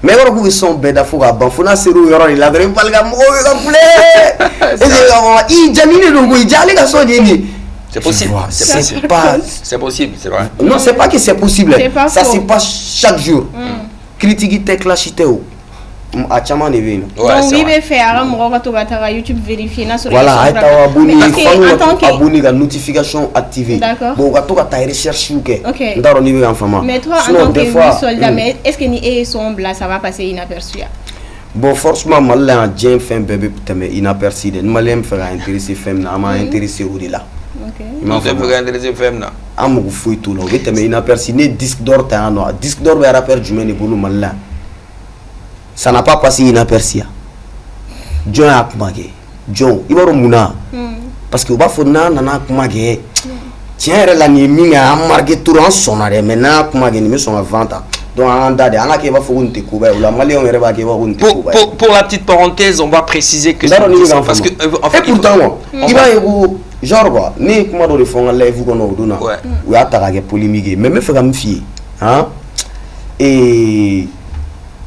Mais yoro ku son beda fo ga ban fo na seru yoro la dre pal ga mo we ga play. Et je ga i jamine do go i jali ga so ni. C'est possible. C'est pas. C'est possible, c'est vrai. Non, c'est pas que c'est possible. Pas ça faux. se passe chaque jour. Critique tes clashité ou. A chama ne vient. Donc oui, mais faire YouTube vérifier na sur voilà, les aita abonné, en tant que abonné la notification activée. D'accord. Bon, gato ta recherche ou que. OK. Ndaro ni be en fama. Mais toi en tant que soldat, mais est-ce que ni et son blanc ça va passer inaperçu? Bon, forcément malin dien fin bébé teme inaperçu de malin me faire intéresser femme na ma intéressé au là. OK. Il m'a fait intéresser femme là. Amu fouille tout là, teme inaperçu ne disque d'or ta no, disque d'or be rappeur du men bolu malin. Ça n'a pas passé inaperçu. John a kumage. John, il va remuna. Parce que va fona nana kumage. Tiens, la ni minga a marqué tout en sonare maintenant kumage ni me son vente. Donc en dade, on a qui va faire une découverte. La Mali on va qui va une découverte. Pour la petite parenthèse, on va préciser que parce que en fait pourtant il va genre quoi, ni comment do font live vous qu'on dona. Ou a ta polémique, mais me fait comme fille, hein? Et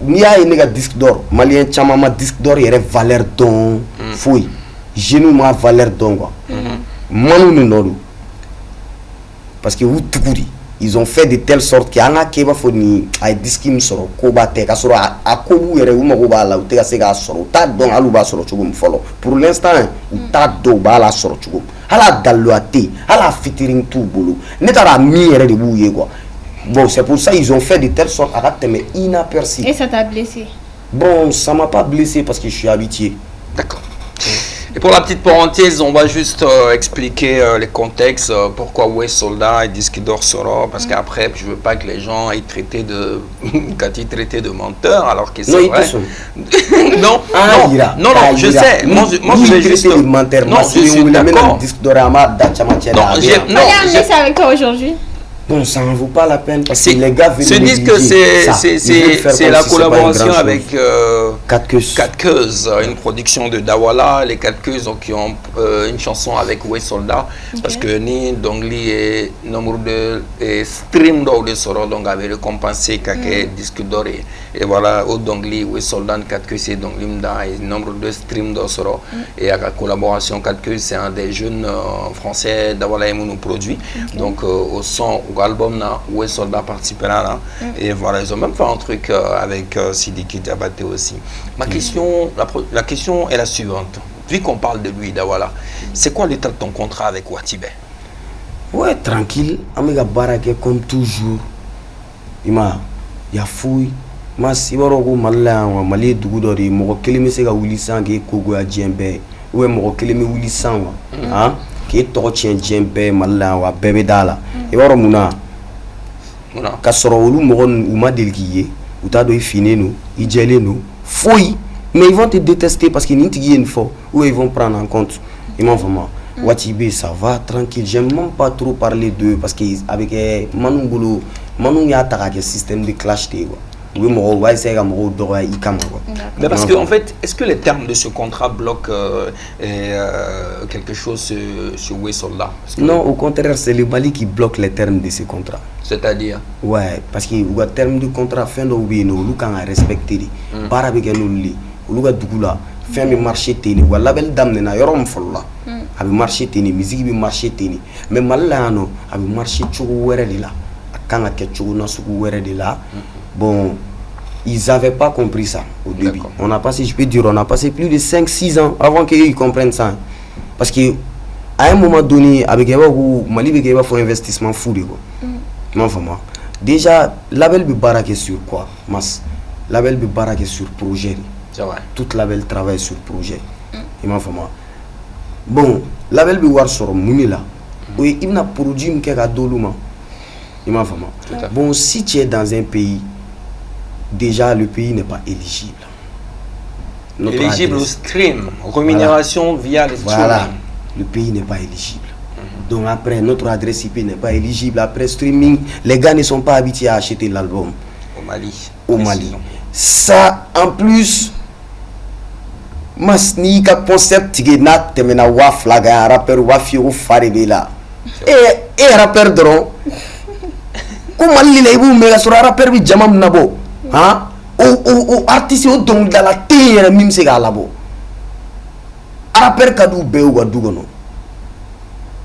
ni a une disque d'or, malien chama ma disque d'or il y a valeur don fouille. Genou ma valeur don quoi. Manu no. Parce que vous tukuri ils ont fait de telle sorte que anga keba foni ay diskim soro ko ba te ka soro a ko bu yere uma ko ba la te ka se ga soro ta don alu ba soro chugum folo pour l'instant ta do ba la soro chugum hala dallo ate hala fitiring tout bolo ne tara mi yere de bu ye quoi. Bon, c'est pour ça ils ont fait de telle sorte à te inaperçu. Et ça t'a blessé? Bon, ça m'a pas blessé parce que je suis habitué. D'accord. Et pour la petite parenthèse, on va juste expliquer les contextes, pourquoi West Soldat et Disque d'Or Soro, parce qu'après, je veux pas que les gens aient traité de, quand ils traitaient de menteur, alors que c'est vrai. Non, non, je sais. Moi, je vais juste. Non, je suis d'accord. Non, j'ai ça avec toi aujourd'hui. Bon, ça ne vaut pas la peine parce que les gars se disent que c'est la collaboration avec 4 Queues, une production de Dawala. Les 4 Queues qui ont une chanson avec West Soldat parce que ni Dongli et nombre de stream d'or de Soro donc avait récompensé quelques disques d'or et voilà au Dongli West Soldat 4 Queues c'est Dongli Mda et nombre de stream d'or Soro et à la collaboration 4 Queues c'est un des jeunes français Dawala et nous produit donc au son album là où les soldats participera là et voilà ils ont même fait un truc avec Sidiki Diabaté aussi. Ma question la question est la suivante, vu qu'on parle de lui Dawala, c'est quoi l'état de ton contrat avec Watibé? Ouais, tranquille, amiga barake comme toujours. Ima ya fouille mas ibaro malla wa mali dugu do ri mo kelimi se ga wuli sange kogo ya jembe ou mo kelimi wuli sanwa hein qui est trop tien jembe malla wa bébé dala ibaro muna ka soro olu mo ou ma delkiye ou ta do fini nous i jele nous fouille mais ils vont te détester parce qu'ils n'ont une fois ou ils vont prendre en compte ils m'ont vraiment Watibé ça va tranquille, j'aime même pas trop parler d'eux parce qu'avec Manungulu Manu ya ta système de clash té quoi. Oui, moi ouais c'est comme quoi. Mais parce que en fait, est-ce que les termes de ce contrat bloquent quelque chose sur West Soldat? Non, au contraire, c'est le Mali qui bloque les termes de ce contrat. C'est-à-dire? Ouais, parce que le terme du contrat fin de nous quand on respecté par avec nous li, nous ga dugula fin de marché teni ou label dame na yorom folla. Abi marché teni, musique bi marché teni. Mais malano abi marché chogo wéré là. Kanga ke chogo na suku wéré là. Bon, ils n'avaient pas compris ça au début. On a passé, je peux dire, on a passé plus de 5-6 ans avant qu'ils comprennent ça. Parce que à un moment donné, avec Mali, il y a un investissement fou. Déjà, label bi baraque sur quoi? Mas, label bi baraque sur projet. Tout label travaille sur projet. Bon, label bi war sur Mounila. Oui, il n'a produit un doluma. Bon, si tu es dans un pays, déjà le pays n'est pas éligible. Éligible au stream, rémunération via les streaming. Voilà, le pays n'est pas éligible. Donc après, notre adresse IP n'est pas éligible. Après streaming, les gars ne sont pas habitués à acheter l'album. Au Mali. Ça, en plus, masni ka concept tige na temena wa flag un rappeur wa fiu farebe là. Et rappeur dron. Comment les vous mais sur rappeur bi jamam nabo. Hein? Ou artiste au donc dans la terre même c'est galabo. Rappeur kadu be ou dugono.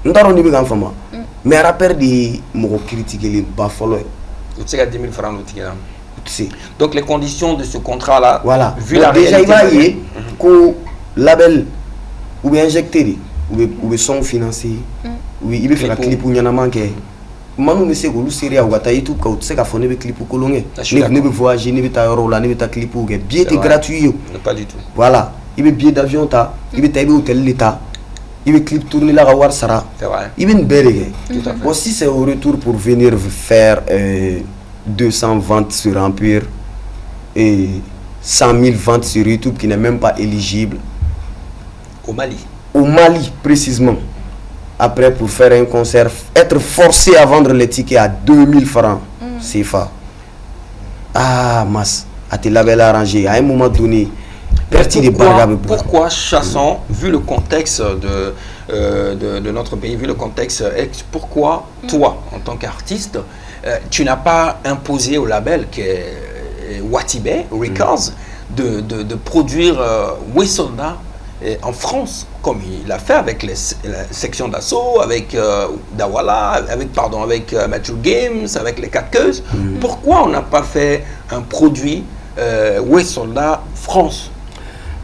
Ndaro ni bigan fama. Mais rappeur de mo critiquer les bas follow. Tu sais qu'à 10 000 francs le donc les conditions de ce contrat là, voilà. Vu la déjà il réalité, va y que label ou bien injecté ou bien son financier oui il veut faire un clip ou yana manqué manu ne sait que lu série ou ta YouTube quand tu sais qu'à fond ne clip ou colonné ne veut voyager ne veut ta euro là ne veut ta clip ou billet est gratuit pas du tout voilà il veut billet d'avion ta il veut tailler hôtel l'état il veut clip tourner là à voir Sara c'est vrai il veut une belle bon si c'est au retour pour venir faire 200 ventes sur Empire et 100 000 ventes sur YouTube qui n'est même pas éligible. Au Mali. Au Mali, précisément. Après, pour faire un concert, être forcé à vendre les tickets à 2000 francs CFA. Ah, mas, à tes labels arrangés, à un moment donné, pourquoi Chasson, vu le contexte de notre pays, vu le contexte, pourquoi toi, en tant qu'artiste, tu n'as pas imposé au label qui est Watibé Records de produire Wesolda en France, comme il l'a fait avec la section d'assaut, avec Dawala, avec Matthew Games, avec les 4 queues. Pourquoi on n'a pas fait un produit Wesolda France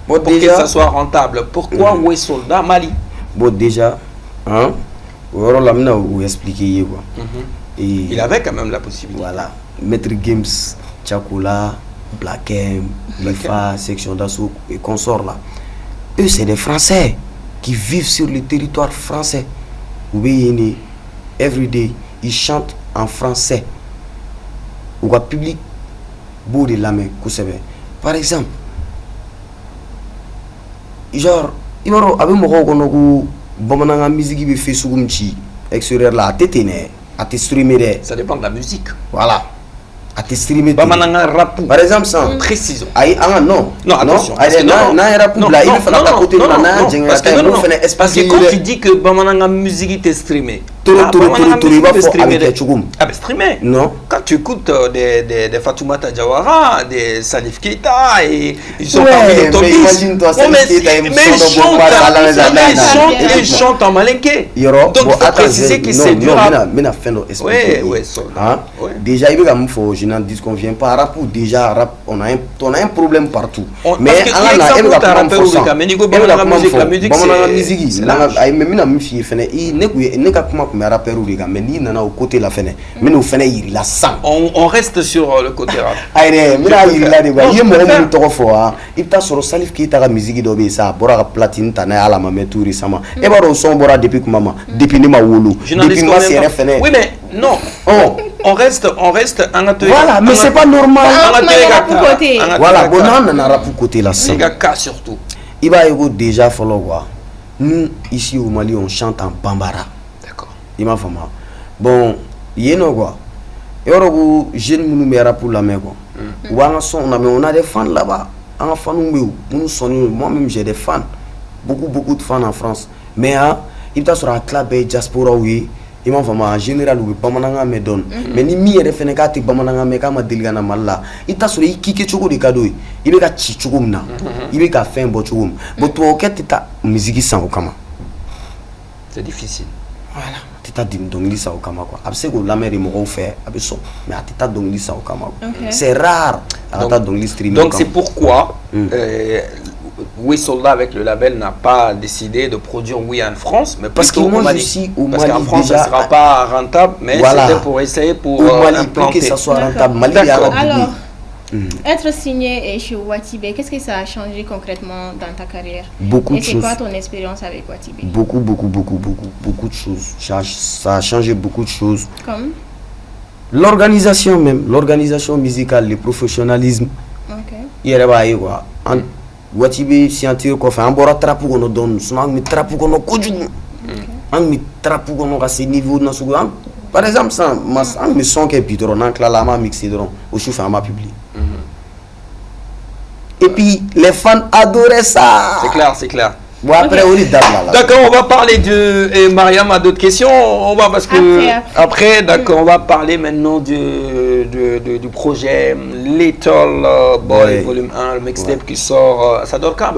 pour que ça soit rentable? Pourquoi Wesolda Mali? Bon, déjà, hein, vous expliquer quoi. Il avait quand même la possibilité. Voilà, Maître Games, Tchakoula, Black M, Lifa, section d'assaut et consorts là. Eux, c'est des Français qui vivent sur le territoire français. Vous voyez, everyday, ils chantent en français. Ou le public, beau de la main, par exemple, genre, il y a un peu de musique qui fait sur extérieur là, à te streamer. Ça dépend de la musique. Voilà. À te streamer. Rap. Par exemple, ça. Précision. Non. Non, attention. Parce que quand tu dis que Bamananga musique est streamé. Streamé. Non. Quand tu écoutes des Fatoumata Jawara, des Salif Keita, et ils sont parmi les top 10. Mais ils chantent en malinké. Donc il faut préciser que c'est du rap. Déjà, il y a un disque qu'on vient pas rap ou déjà rap, on a un problème partout. Mais on reste sur le côté rap. Il t'a sur Salif qui t'a la musique d'obé ça, bora platine tana à la mamé tout récemment. Et bora son bora depuis que maman, depuis ni ma wolo, depuis moi c'est refait. Oui mais non. On reste en atelier. Voilà, mais c'est pas normal. Voilà, bon on a pour côté là ça. Surtout. Il va y déjà falloir voir. Nous ici au Mali on chante en bambara. D'accord. Il m'a fait mal. Bon, yéno quoi. Et on jeune nous mera pour la main quoi. Ou on a des fans là-bas. En fan moi-même j'ai des fans. Beaucoup de fans en France. Mais il t'a sur un club diaspora oui. Il m'a fait en général ou Bamananga me donne. Mais ni mi est fait négatif Bamananga me kama deligana malla. Il t'a sur il kike choko de cadeau. Il est gâté chokomna. Il est gâté un bon chokom. Mais toi au quête ta musique sans okama. C'est difficile. Voilà. Tita dongli sa okama quoi. Après que la mère est mort fait avec son. Mais tita dongli sa okama. C'est rare. Donc c'est pourquoi Wesolda avec le label n'a pas décidé de produire en France, mais parce qu'au Mali. Parce qu'en France, ça ne sera pas rentable, mais c'était pour essayer pour implanter. Pour que ça soit rentable. Alors, être signé chez Watibé, qu'est-ce que ça a changé concrètement dans ta carrière? Beaucoup de choses. Et c'est quoi ton expérience avec Watibé? Beaucoup de choses. Ça a changé beaucoup de choses. Comme l'organisation même, l'organisation musicale, le professionnalisme. Il y a quoi. Watibé scientifique quoi, on bora trapu qu'on donne, on met trapu qu'on kojugu. On met trapu qu'on à ce niveau na sugu. Par exemple ça, on met son qui est pitron, on cla la ma mixé dron, au chauffeur à ma publié. Et puis les fans adoraient ça. C'est clair. Bon, après, on est d'accord, on va parler de Mariam a d'autres questions. On va parce que après d'accord, on va parler maintenant du projet Little Boy Volume 1, le mixtape qui sort. Ça dort quand?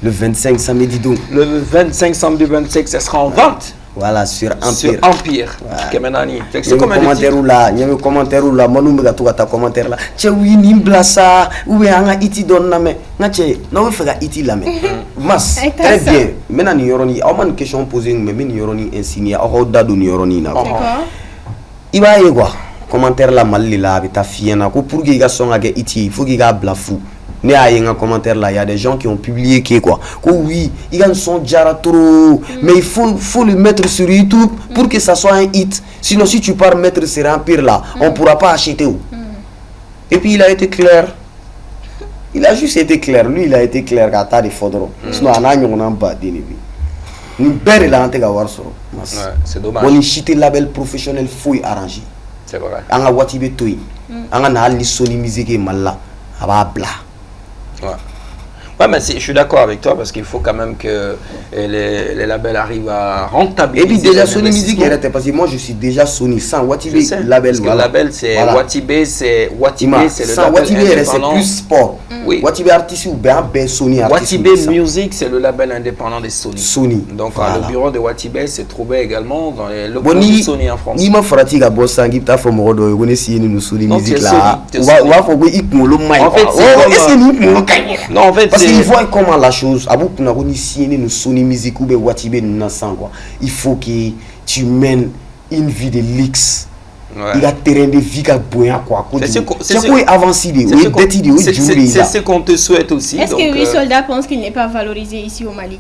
Le 25 samedi donc. Le 25 samedi 25, ça sera en vente. Voilà, sur Empire. Sur Empire. Ouais. C'est comme un commentaire là, il y a un commentaire là, manu me gato ta commentaire là. Che oui ni blassa ou anga iti don na me. Na che, na we fega iti la me. Mas, très bien. Maintenant ni yoroni, au man question posée mais ni yoroni insigné, au dadu ni yoroni na. D'accord. Iba ye quoi? Commentaire là mal là avec fiena ko pour que ga son ga iti, il faut qu'il ga blafou. Ne a un commentaire là, il y a des gens qui ont publié que quoi. Que oui, il y a un son jara trop, mais il faut le mettre sur YouTube pour que ça soit un hit. Sinon, si tu pars mettre sur Empire là, on pourra pas acheter où. Et puis il a été clair. Il a juste été clair. Lui, il a été clair quand t'as des photos. Sinon, on a un bas d'ennemi. Nous belle là, on te c'est dommage. On est label professionnel fouille arrangé. C'est vrai. On a Watibe Toy. On a Nali Sony Musique et Malla. Abla. Ouais, mais je suis d'accord avec toi parce qu'il faut quand même que les labels arrivent à rentabiliser. Et puis déjà Sony Music parce que moi je suis déjà Sony sans Watibé label. Parce que le label c'est voilà. Watibé c'est le sans label Watibé c'est plus sport. Oui. Watibé artiste ou bien Sony artiste. Watibé Music c'est le label indépendant de Sony. Sony. Donc voilà. Le bureau de Watibé s'est trouvé également dans les locaux de Sony en France. Ni ma fatigue à bosser en guitare for mo do woni si ni Sony Music là. Wa faut que ikmolo mai. En fait c'est non en fait il voit comment la chose abou na ko ni signé nous Sony Music ou be Watibé na sang quoi il faut que tu mènes une vie de luxe. Il a terrain de vie qui boya quoi c'est quoi avancé c'est ce qu'on te souhaite aussi. Est-ce que 8 soldats pensent qu'il n'est pas valorisé ici au Mali?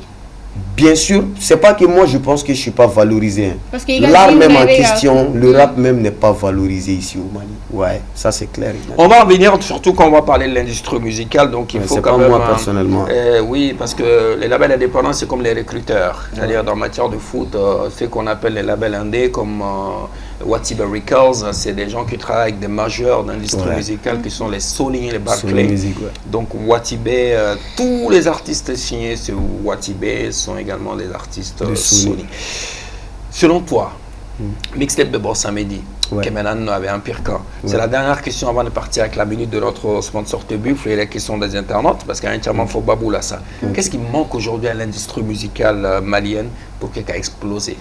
Bien sûr, c'est pas que moi je pense que je suis pas valorisé. Parce que l'art même en question, le rap même n'est pas valorisé ici au Mali. Ouais, ça c'est clair. On va revenir surtout quand on va parler de l'industrie musicale, donc il faut quand même. C'est pas moi personnellement. Oui, parce que les labels indépendants c'est comme les recruteurs, c'est-à-dire dans matière de foot, ce qu'on appelle les labels indés comme Watibé Records, c'est des gens qui travaillent avec des majeurs d'industrie musicale qui sont les Sony et les Barclay. Donc Watibé, tous les artistes signés sur Watibé sont également des artistes Sony. Selon toi, Mixtape de Borsamedi, qui maintenant avait un pire cas. C'est la dernière question avant de partir avec la minute de notre sponsor Tebuff et les questions des internautes, parce qu'il y a entièrement faux babou là ça. Qu'est-ce qui manque aujourd'hui à l'industrie musicale malienne pour qu'elle ait explosé?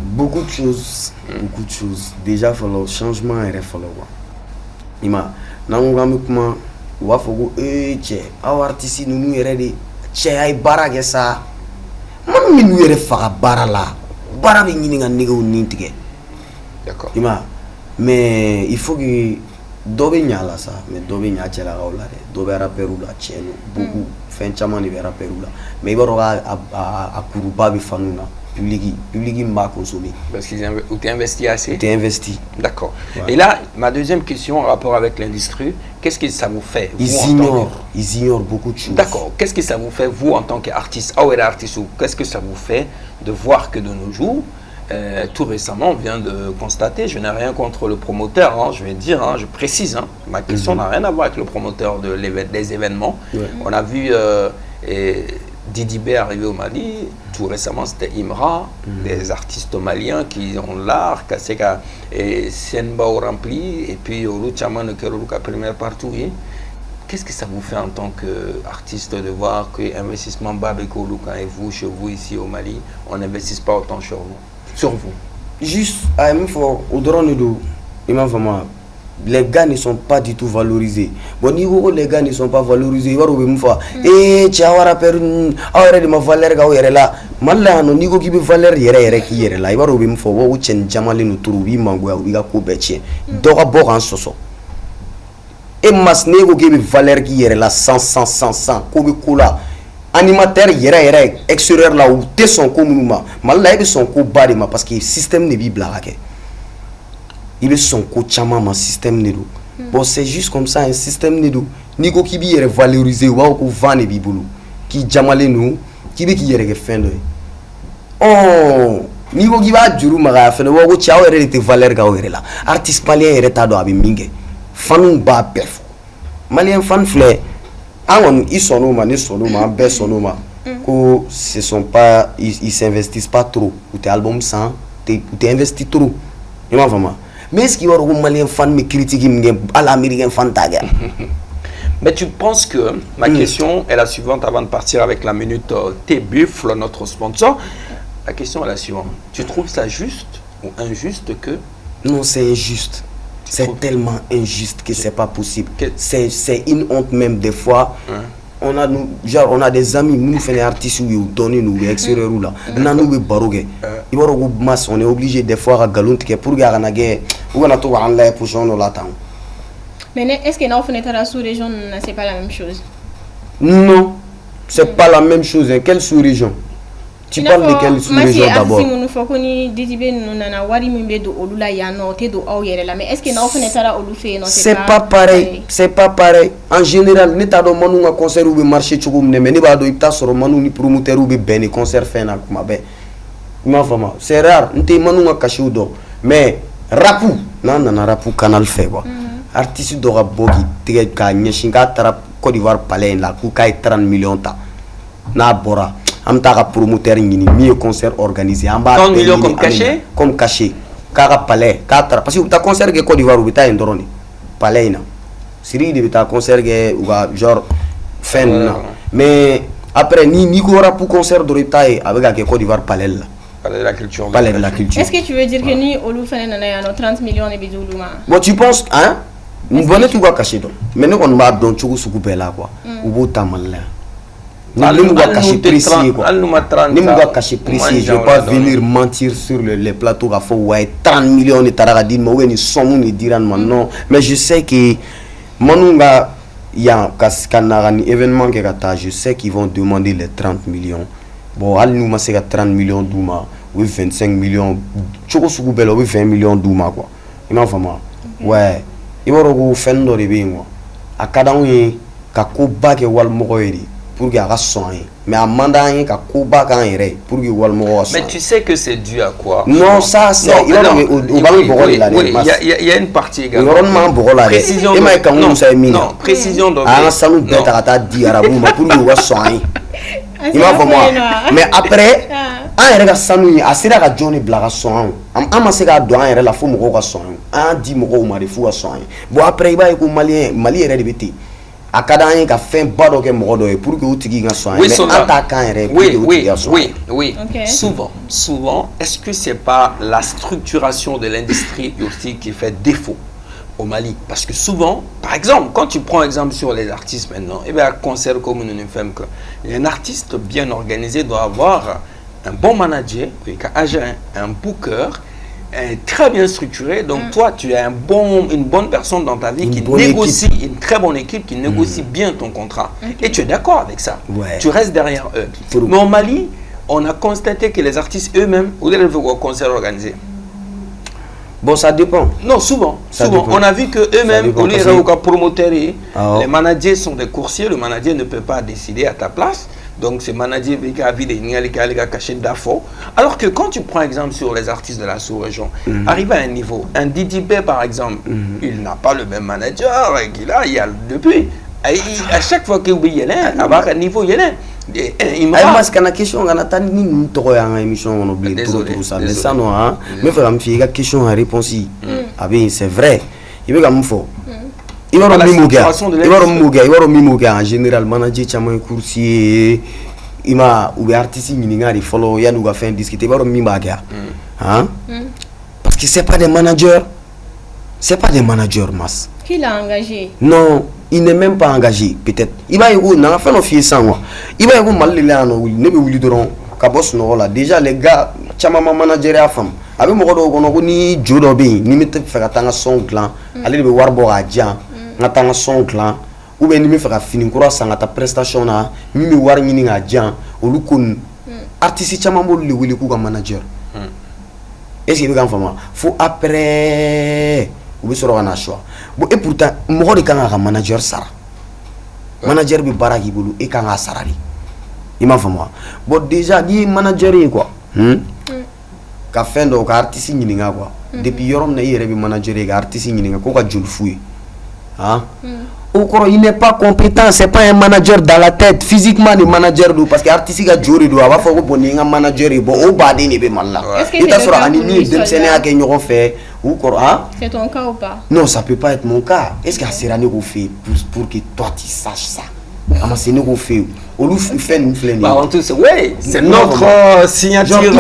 Beaucoup de choses, beaucoup de choses. Déjà, il faut le changement et il faut le voir. Ima, comment wa fogo che artiste nous eredi che ay barage sa man mi nu ere fa bara la bara bi ni nga nego nintige. D'accord. Ima, mais il faut que dobe nyala ça, mais dobe nya che la gaula de dobe rapperu la cheno beaucoup fin chama ni rapperu la mais baro a kuruba bi fanuna public m'a consommé. Parce qu'ils ont investi assez. Tu investi. D'accord. Ouais. Et là, ma deuxième question en rapport avec l'industrie, qu'est-ce que ça vous fait? Ils ignorent beaucoup de choses. D'accord. Qu'est-ce que ça vous fait, vous, en tant qu'artiste, qu'est-ce que ça vous fait de voir que de nos jours, tout récemment, on vient de constater, je n'ai rien contre le promoteur, hein, je vais dire, hein, je précise, hein, ma question n'a rien à voir avec le promoteur des événements. On a vu Didi B arrivé au Mali, tout récemment c'était Imra, des artistes maliens qui ont l'art, Kaseka et Senba au rempli, et puis Oluchaman de Kerouka première partout. Qu'est-ce que ça vous fait en tant qu'artiste de voir que l'investissement Babeko Luka et vous, chez vous ici au Mali, on n'investisse pas autant sur vous? Juste, au drone de vraiment. Les gars ne sont pas du tout valorisés. Bon, niveau les gars ne sont pas valorisés. Tiawara per de ma valeur ga là. Malla no nigo ki be valeur yere ki yere la. Ibaro be mfo wo chen jamali no turu bi mango wi ga ko beche. Do ga bo kan soso. E mas nego ki be valeur ki yere la 100 ko be kula. Animateur yere extérieur là ou te son ko munuma. Malla be son ko bari ma parce que système ne bi blague. Il est son coach ma système nedo. Bon c'est juste comme ça un système nedo. Nigo qui bi valoriser ou ko vane bi bulu. Qui jamale nous qui be qui yere fin de. Oh, nigo qui va juru maga fa wo ko chawo ere te valeur ga ere la. Artiste malien ere ta do abi minge. Fanu ba perf. Malien fan flé. Angon ils sont no man be sonoma. Ko ce sont pas ils s'investissent pas trop. Ou tes albums sans tu investis trop. Il m'a vraiment. Mais est-ce qu'il y a un malien fan me critique à l'américain fan tag? Mais tu penses que, ma question est la suivante avant de partir avec la minute T-Buffle, notre sponsor. La question est la suivante. Tu trouves ça juste ou injuste que... Non, c'est injuste. C'est tellement injuste que c'est pas possible. C'est une honte même des fois. On a des amis, nous faisons des artistes qui donnent nous extérieurs là. Nous barogue. On est obligé des fois à galonter pour gagner. On a tout en l'air pour changer la temps. Mais est-ce que dans la sous-région, c'est pas la même chose? Non, c'est pas la même chose. Quelle sous-région? Tu parles de quelle sous-région d'abord? Mais est-ce que c'est pas pareil. C'est pas pareil. En général, nous avons manu un concert où marché tchoukoum mais nous avons eu manu ni promoteur où ben concert fait na kuma ben. C'est rare. Nous avons manu un cachet ou mais rapou, non rapou canal fait quoi. Artiste d'ora bogi tege ka nyeshinga tara Côte d'Ivoire palais la ku kay 30 millions ta na bora am ta ka promoteur ngini mi concert organisé en bas 30 millions comme cachet kaka palais ka tara parce que ta concert ke Côte d'Ivoire ou ta ndoroni palais na siri de ta concert ke ou genre fin na mais après ni ko ra pour concert de retail avec ke Côte d'Ivoire palais là. Palais de la culture. Palais de la culture. Est-ce que tu veux dire que ni Olu fait 30 millions de bidoulouma? Bon, tu penses, hein? Nous venons tout cacher donc. Mais nous on va donc tout couper là quoi. Ou beau tamal là. Nous va cacher précis quoi. Nous va cacher précis. Je vais pas venir mentir sur les plateaux à fond ouais 30 millions de taradi mais ouais ni somme ni diran non. Mais je sais que manunga il y a un événement qui est je sais qu'ils vont demander les 30 millions. Bon, al nous c'est 30 millions d'ouma ou 25 millions. Choko soukubelo ou 20 millions d'ouma quoi. Il m'a vraiment. Ouais. Il va regarder fendo de bien moi. À cada un ka koba ke wal mogoyri pour que a soigner. Mais à mandain ka koba kan ere pour que wal mogo. Mais tu sais que c'est dû à quoi? Non, ça c'est il va il y a une partie également. Précision. Non, précision de. Ah, ça nous bête à ta di arabu pour que wa soigner. Il m'a vraiment. Mais après an yɛrɛ ka sanu ye a sera ka jɔn ni bila ka sɔn an ma se k'a dɔn an yɛrɛ la fo mɔgɔw ka sɔn an di mɔgɔw ma de fo ka sɔn bon après i b'a ye ko Mali yɛrɛ de bɛ ten a ka d'an ye ka fɛn ba dɔ kɛ mɔgɔ dɔ ye pour que o tigi ka sɔn mais an t'a kan yɛrɛ pour que o tigi ka sɔn. Oui. Souvent, est-ce que c'est pas la structuration de l'industrie aussi qui fait défaut au Mali? Parce que souvent, par exemple, quand tu prends exemple sur les artistes maintenant, et bien à concert comme nous ne faisons que un artiste bien organisé doit avoir un bon manager, un booker, très bien structuré. Donc toi, tu es une bonne personne dans ta vie qui négocie, une très bonne équipe qui négocie bien ton contrat. Et tu es d'accord avec ça. Tu restes derrière eux. Mais au Mali, on a constaté que les artistes eux-mêmes, où ils veulent un concert organisé. Bon, ça dépend. Non, souvent. On a vu que eux-mêmes, au lieu de promoteurs, les managers sont des coursiers. Le manager ne peut pas décider à ta place. Donc, c'est manager qui a caché d'affaires. Alors que quand tu prends exemple sur les artistes de la sous-région, arrive à un niveau, un Didi B par exemple, il n'a pas le même manager qu'il a depuis. À chaque fois qu'il y a avoir un niveau, il y a parce que la question, on a une émission, on oublie tout ça. Mais ça, non, mais il y a une question à réponse. C'est vrai. Il y a une fois. Il va au Mimouga en général, manager chaman coursier, il m'a ou artiste il follow, il y a nous fait discuter, il va au Mimouga. Parce que c'est pas des managers. C'est pas des managers, mas. Qui l'a engagé? Non, il n'est même pas engagé, peut-être. Il va y avoir, n'a fait nos filles sans moi. Il va y avoir mal les ans, il ne veut pas kabos no là. Déjà les gars, chaman manager à femme. Avec mon gars, ni Joe ni mettre faire atteindre son clan, aller le voir boire à Jean. N'attends son clan ou bien ni faire finir quoi sans ta prestation là mi war ni nga jan ou lu kun artiste chama mo le wili ku ka manager est-ce que vous comprenez faut après ou bien sur un choix bon et pourtant mo de kan ka manager sara manager bi baraki bulu e kan ka sarari il m'a fait moi bon déjà ni manager quoi ka fin do ka artiste ni nga quoi depuis yorom na yere bi manager ka artiste ni nga ko ka jul fouy il n'est pas compétent, c'est pas un manager dans la tête. Physiquement, le manager, parce que l'artiste a joué, il va faire un manager, bon, au bas de l'ébé mal là. Est-ce que c'est c'est ton cas ou pas? Non, ça peut pas être mon cas. Est-ce qu'il y a Serrano qu'on fait pour que toi tu saches ça? C'est nous qu'on fait. On nous fait nous flâner. Bah, en tout cas, oui, c'est notre signature. Genre,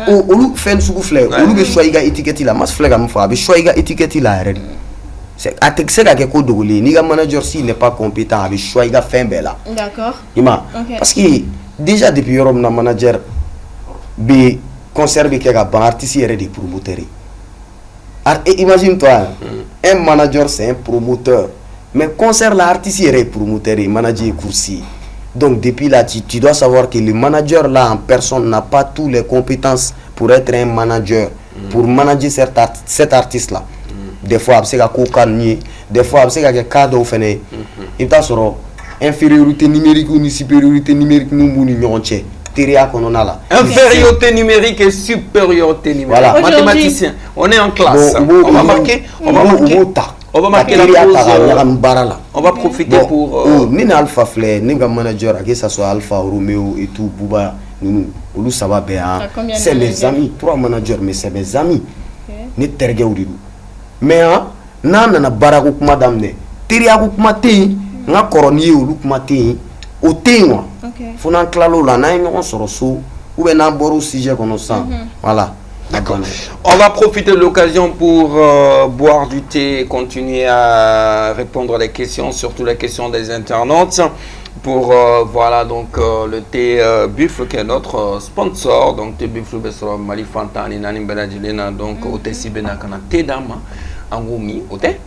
on nous fait nous flâner. On nous choisir étiquette là. Mas flâner comme fois. Choisir étiquette là. C'est à que quoi de rouler. Ni manager si n'est pas compétent. Avec choisir fin belle. D'accord. Parce que déjà depuis Europe na manager B conservé quelque part artiste et des promoteurs. Imagine-toi, un manager c'est un promoteur. Mais concerne l'artiste, il est promoteur et manager coursier. Donc depuis là, tu dois savoir que le manager là en personne n'a pas toutes les compétences pour être un manager, pour manager cet artiste là. Des fois, c'est un cocagne, des fois, c'est un cadre au fenêtre. Il t'a sur infériorité numérique ou supériorité numérique, nous nous infériorité numérique et supériorité numérique. Voilà. Mathématicien, on est en classe. On va marquer la pause. On va profiter pour. Ni Alpha Flair, ni manager, que ce soit Alpha Romeo et tout, Bouba, nous ça va bien. C'est mes amis, 3 managers, mais c'est mes amis. Ni tergue ou du. Mais nana barakouk madame ne. Teriakouk matin, n'a coronier ou louk matin, au témoin. Faut n'en clalo là, n'a une sur so ou bien un boru sujet qu'on sent. Voilà. D'accord. On va profiter de l'occasion pour boire du thé et continuer à répondre à les questions, surtout les questions des internautes. Pour voilà donc le thé Buffle qui est notre sponsor. Donc thé Buffle sur Mali Fanta ni nani Benadjilena donc au thé Sibena kana thé dama Angoumi au thé.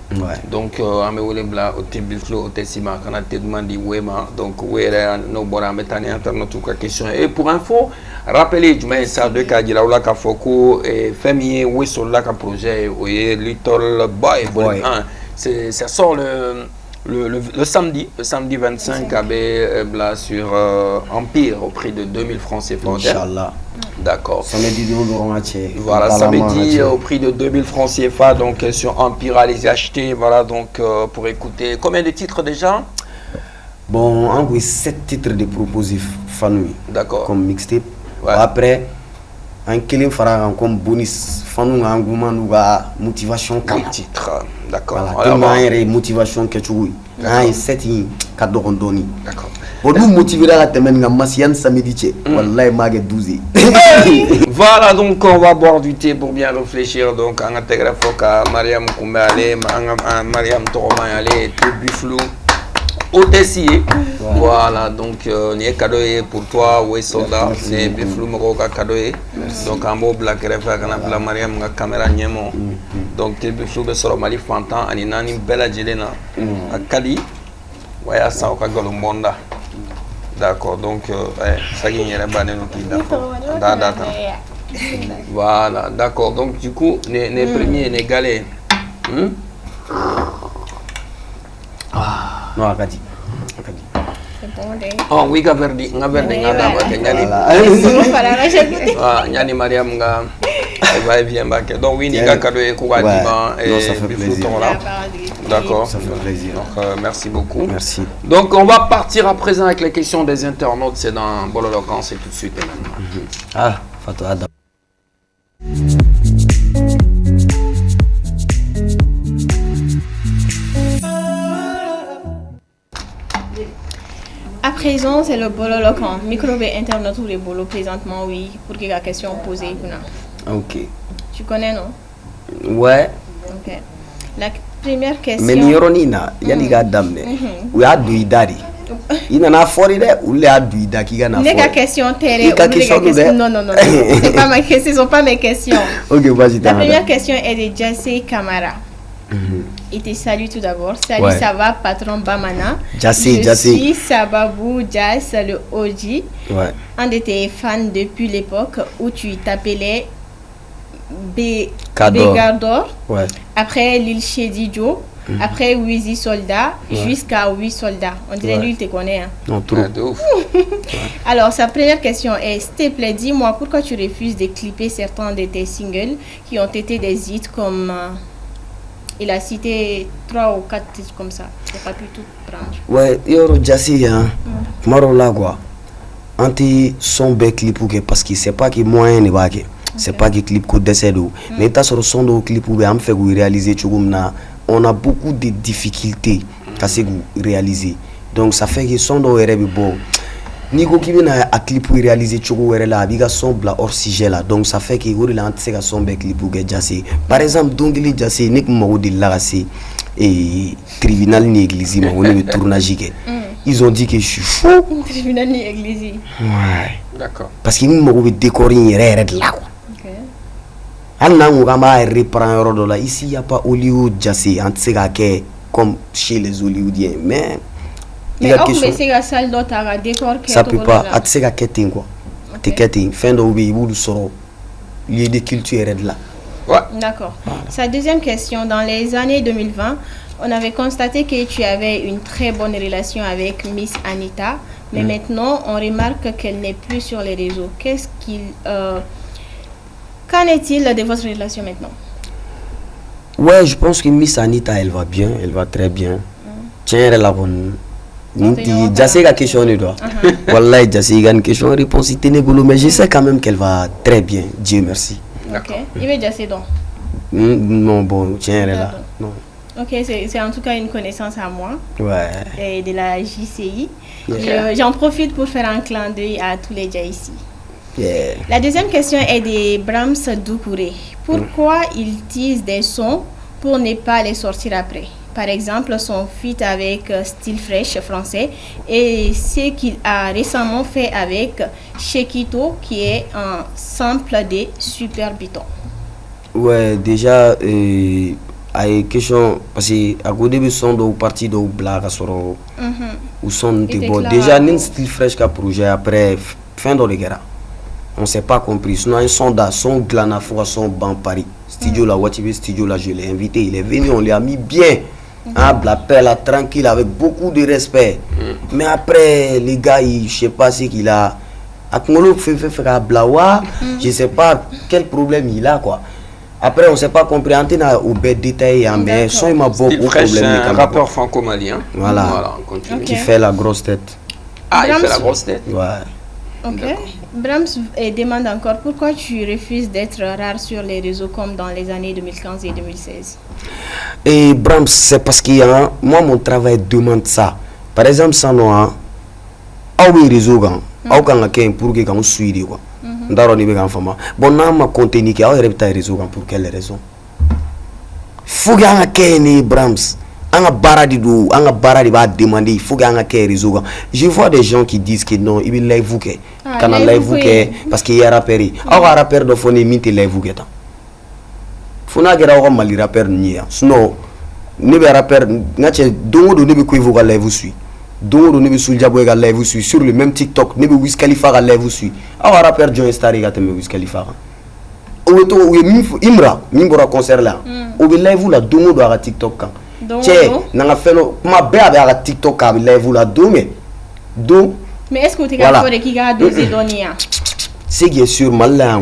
Donc amewole bla au thé Buffle au thé Sima kana thé demandi wema donc wera no bora metani internaute ou question. Et pour info rappelez du moins ça de Kadira ou la Kafoko et famille ou sur la projet ou Little Boy. Ça sort le samedi 25 à sur Empire au prix de 2000 francs CFA. Inch'Allah. D'accord. Samedi voilà, samedi au prix de 2000 francs CFA donc sur Empire, allez-y acheter. Voilà donc pour écouter. Combien de titres déjà? Bon, en gros 7 titres de propositions Fanoui. D'accord. Comme mixtape. Après un kilim fara comme bonus Fanou engouement nous motivation comme titre. D'accord. Voilà, motivation que tu veux. 7 cadeau rondoni. D'accord. Bon nous motiver à temen nga masian samedi wallahi mage 12. Voilà donc on va boire du thé pour bien réfléchir donc en intégrer foka Mariam Koumbale Mariam Toroma aller tout Buffalo au tessier. Voilà donc ni cadeau pour toi ou soldat c'est Buffalo moka cadeau donc en mot black refa kana la Mariam nga caméra nyemo donc te Buffalo be soro Mali Fanta ani nani bella jelena akali waya sa ka golo monda. D'accord, donc ça y est, voilà, d'accord, donc du coup, les premiers, les galets. Non, Akadi. Oh oui, Gaverdi, Nyani Mariam, va et vient back. Donc, oui, Nika Kado et Kouadima et Bifouton là. D'accord. Ça fait plaisir. Donc, merci beaucoup. Merci. Donc, on va partir à présent avec les questions des internautes. C'est dans Bololocan, c'est tout de suite et maintenant. Ah, Fatou Adam. À présent, c'est le bolo locan. Microbe internet ou les bolos présentement, oui, pour que la question posée. Ok. Tu connais, non? Ouais. Ok. La première question. Mais Nironina, il y a des gars d'amne. Ou a du idari. Il en a foré ou il a du idaki. Il y a des questions terrestres. Non. C'est pas ma question, ce sont pas mes questions. Ok, vas-y. La première question est de Jassé Kamara. Il te salue tout d'abord. Salut, ça va, patron Bamana. Jassé. Je suis Sababou Jas, le OG. Ouais. Un de tes fans depuis l'époque où tu t'appelais Gardor. Ouais. Après Lil Shady Joe. Après Wheezy Soldat. Jusqu'à 8 soldats. On dirait lui, il te connaît. Hein? Non, trop. De ouf. Alors, sa première question est, s'il te plaît, dis-moi pourquoi tu refuses de clipper certains de tes singles qui ont été des hits comme Il a cité 3 ou 4 titres comme ça. J'ai pas pu tout prendre. Ouais, Yoro Jassi, hein. Marola, quoi. Anti son bec clip ou parce que c'est pas qui moyen ne va que. C'est pas qui clip qu'on décède. Mais t'as sur le son de clip ou on fait réaliser on a beaucoup de difficultés à se réaliser. Donc ça fait que son de est bon. Nico qui vient à clip ou réaliser chogo là, biga son bla hors sujet là. Donc ça fait que il a un son bec clip ou Jassi. Par exemple, donc il Jassi nek mo de là c'est et tribunal ni église mo on le tournage. Ils ont dit que je suis fou. Tribunal ni église. Ouais. D'accord. Parce qu'ils m'ont décoré là. Ici, il n'y a pas Hollywood, comme chez les Hollywoodiens. Mais il y a quelque chose. Ça peut pas. Fin de lieu de culture là. D'accord. Sa deuxième question. Dans les années 2020, on avait constaté que tu avais une très bonne relation avec Miss Anita. Mais maintenant, on remarque qu'elle n'est plus sur les réseaux. Qu'en est-il de votre relation maintenant? Ouais, je pense que Miss Anita, elle va bien, elle va très bien. Tiens, elle est la bonne. J'ai la question de toi. Voilà, j'ai une question réponse mais je sais quand même qu'elle va très bien. Dieu merci. Ok. Il veut dire donc. Non, bon, tiens, elle est là. Non. Ok, c'est en tout cas une connaissance à moi. Ouais. Et de la JCI. J'en profite pour faire un clin d'œil à tous les JCI. Yeah. La deuxième question est de Brahms Doucouré. Pourquoi il tease des sons pour ne pas les sortir après? Par exemple, son feat avec Style Fresh français et ce qu'il a récemment fait avec Shekito qui est un sample de Super Biton. Ouais, déjà, ay question parce que à côté de son do parti do blague sur ou son de bon déjà nin Style Fresh ka projet après fin de guerre. On s'est pas compris. Sinon, un son glana fois son ban Paris. Studio la Watibe studio là, je l'ai invité. Il est venu, on l'a mis bien. L'appel là, tranquille, avec beaucoup de respect. Mais après, les gars, je sais pas ce qu'il a. Akmolo fait blawa. Je sais pas quel problème il a quoi. Après, on s'est pas compris. On a au bête détail, mais son il m'a beaucoup de problèmes. Un rappeur franco-malien. Voilà. Continue. Qui fait la grosse tête. Ah, il fait la grosse tête. Ouais. Ok. Brahms demande encore pourquoi tu refuses d'être rare sur les réseaux comme dans les années 2015 et 2016. Et Brahms, c'est parce que moi mon travail demande ça. Par exemple, sans nous, les réseaux, pour que nous suivions quoi. Bon, non, ma contenu qui a réseau pour quelle raison? Faut que Brahms. Anga baradi va demander il faut ganga réseau. Je vois des gens qui disent que non il live vous que quand live vous que parce qu'il y a rappeur rappeur de fone minti live vous que ta fona gera ko mali rappeur ni sinon ne be rappeur ngache dongo do ne be ko vous ga live vous suit dongo do ne be Soulja Boy ga live vous suit sur le même TikTok ne be Wiz Khalifa ga live vous suit rappeur John Starry ga teme Wiz Khalifa o imra mimbora concert là o be live vous la dongo do ga TikTok kan Tchè, n'a fait ma belle avec TikTok avec live la domé. Mais est-ce que tu as fait qui a dosé donia? C'est qui est sûr mal là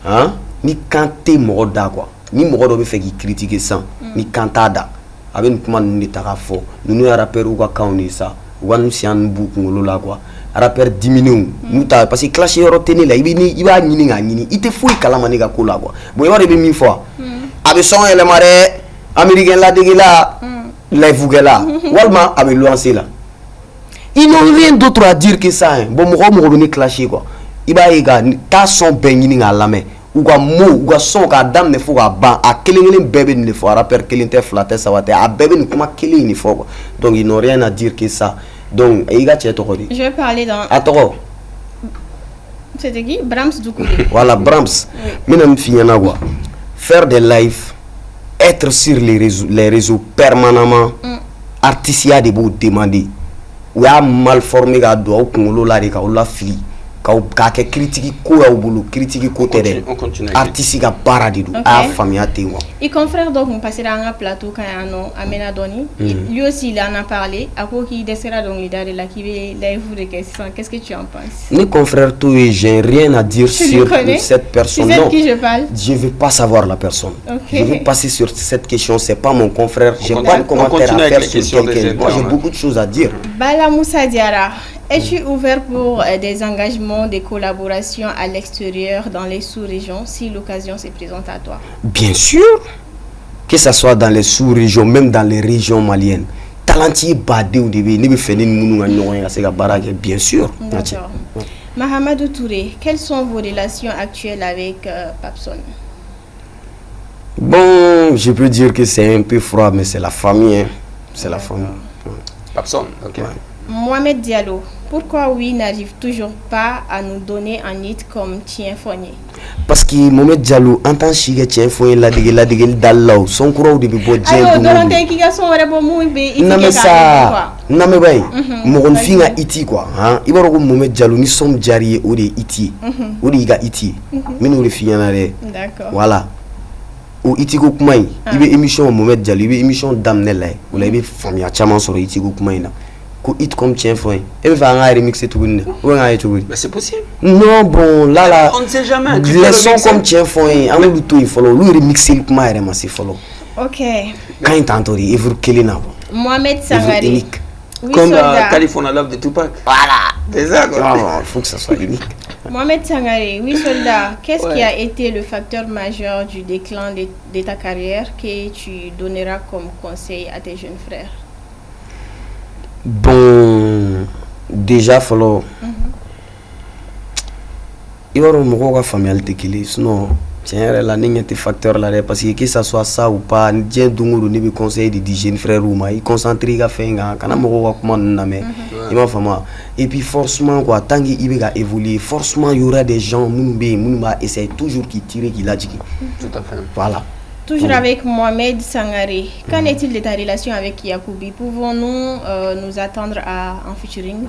hein? Ni canté mort quoi. Ni mort doit faire qui critiquer ça. Ni cantada. Avec comment ni tarafo. Nous rappeur ou quoi quand ça. Ou nous si un bouc ngolo là quoi. Rappeur diminue. Nous ta parce que clash yoro tenir là. Il va ni ngani. Il te fouille kalama ni ga kola quoi. Bon il va rebi 1000 fois. Avec son elle maré américain là dégueula live là walma avec lancé là ils n'ont rien d'autre à dire que ça bon mo venir clasher quoi il va éga ta son benini à la main ou quoi mot ou quoi son ka dame ne faut ba a kelengelen bébé ne faut rappeur kelente flatter ça va te a bébé ne comment kelin il faut donc ils n'ont rien à dire que ça donc éga tu es to je vais parler dans attends c'était qui Brahms Doucouré voilà Brahms minam finyana quoi faire des lives être sur les réseaux permanemment artistes de vous demander ou a mal formé à doigt ou qu'on l'a fili k'a kɛ critique ko y'aw bolo critique ko tɛ dɛ artiste ka baara de don a y'a faamuya ten quoi. Et confrère donc on passera à un plateau quand Amena Doni lui aussi il en a parlé à quoi qui descendra donc il a de la qui veut live de questions. Qu'est-ce que tu en penses? Mes confrères tout j'ai rien à dire sur cette personne. C'est de qui je parle? Je veux pas savoir la personne. Je veux passer sur cette question, c'est pas mon confrère, j'ai pas de commentaire à faire sur quelqu'un. Moi j'ai beaucoup de choses à dire. Bala Moussa Diarra, es-tu ouvert pour des engagements, des collaborations à l'extérieur, dans les sous-régions, si l'occasion se présente à toi? Bien sûr, que ce soit dans les sous-régions, même dans les régions maliennes. Talentier badé ou début, ni fait ni bien sûr. D'accord. Mahamadou Touré, quelles sont vos relations actuelles avec Papson? Bon, je peux dire que c'est un peu froid, mais c'est la famille. Hein. C'est la famille. Papson, ok. Ouais. Mohamed Diallo, pourquoi oui n'arrive toujours pas à nous donner un hit comme Tien Fogné? Parce que Mohamed Diallo entend chier Tien Fogné la digue dallao son courant de bibo Tien. Alors dans le qui a son rebo muy be. Non mais ça, non mais bay, mon finga iti quoi, hein. Il va regarder Mohamed Diallo ni som jarié ou des iti, ou des gars iti, mais nous les filles en allez. D'accord. Voilà. Ou Itigo Kumai, il y a émission Mohamed Diallo, il y a émission Damnella, ou il y a famille à Chaman sur Itigo Kumai. Ko hit comme Tien Fogné. Et va en remixer tout le monde. Mais c'est possible. Non, bon, là. On ne sait jamais. Les sons comme Tien Fogné, en même temps, il faut lui remixer le Kumai, il follow. Ok. Quand il t'entend, il veut qu'il ait Mohamed Sangari. Oui, comme California Love de Tupac. Voilà. C'est ça quoi. Il faut que ça soit unique. Mohamed Sangari, oui soldat, qu'est-ce qui a été le facteur majeur du déclin de ta carrière que tu donneras comme conseil à tes jeunes frères? Bon, déjà follow. Il y aura une famille qui sinon tiens la ligne était facteur là parce que ça soit ça ou pas Dieu dungu ni conseil de jeunes frères ou il concentré à faire kana mo comment namé il m'a fait et puis forcément quoi tant qu'il va évoluer forcément il y aura des gens mounba essayer toujours qui tirer qui l'a dit tout à fait voilà. Toujours avec Mohamed Sangari, qu'en est-il de ta relation avec Yacoubi? Pouvons-nous nous attendre à un featuring?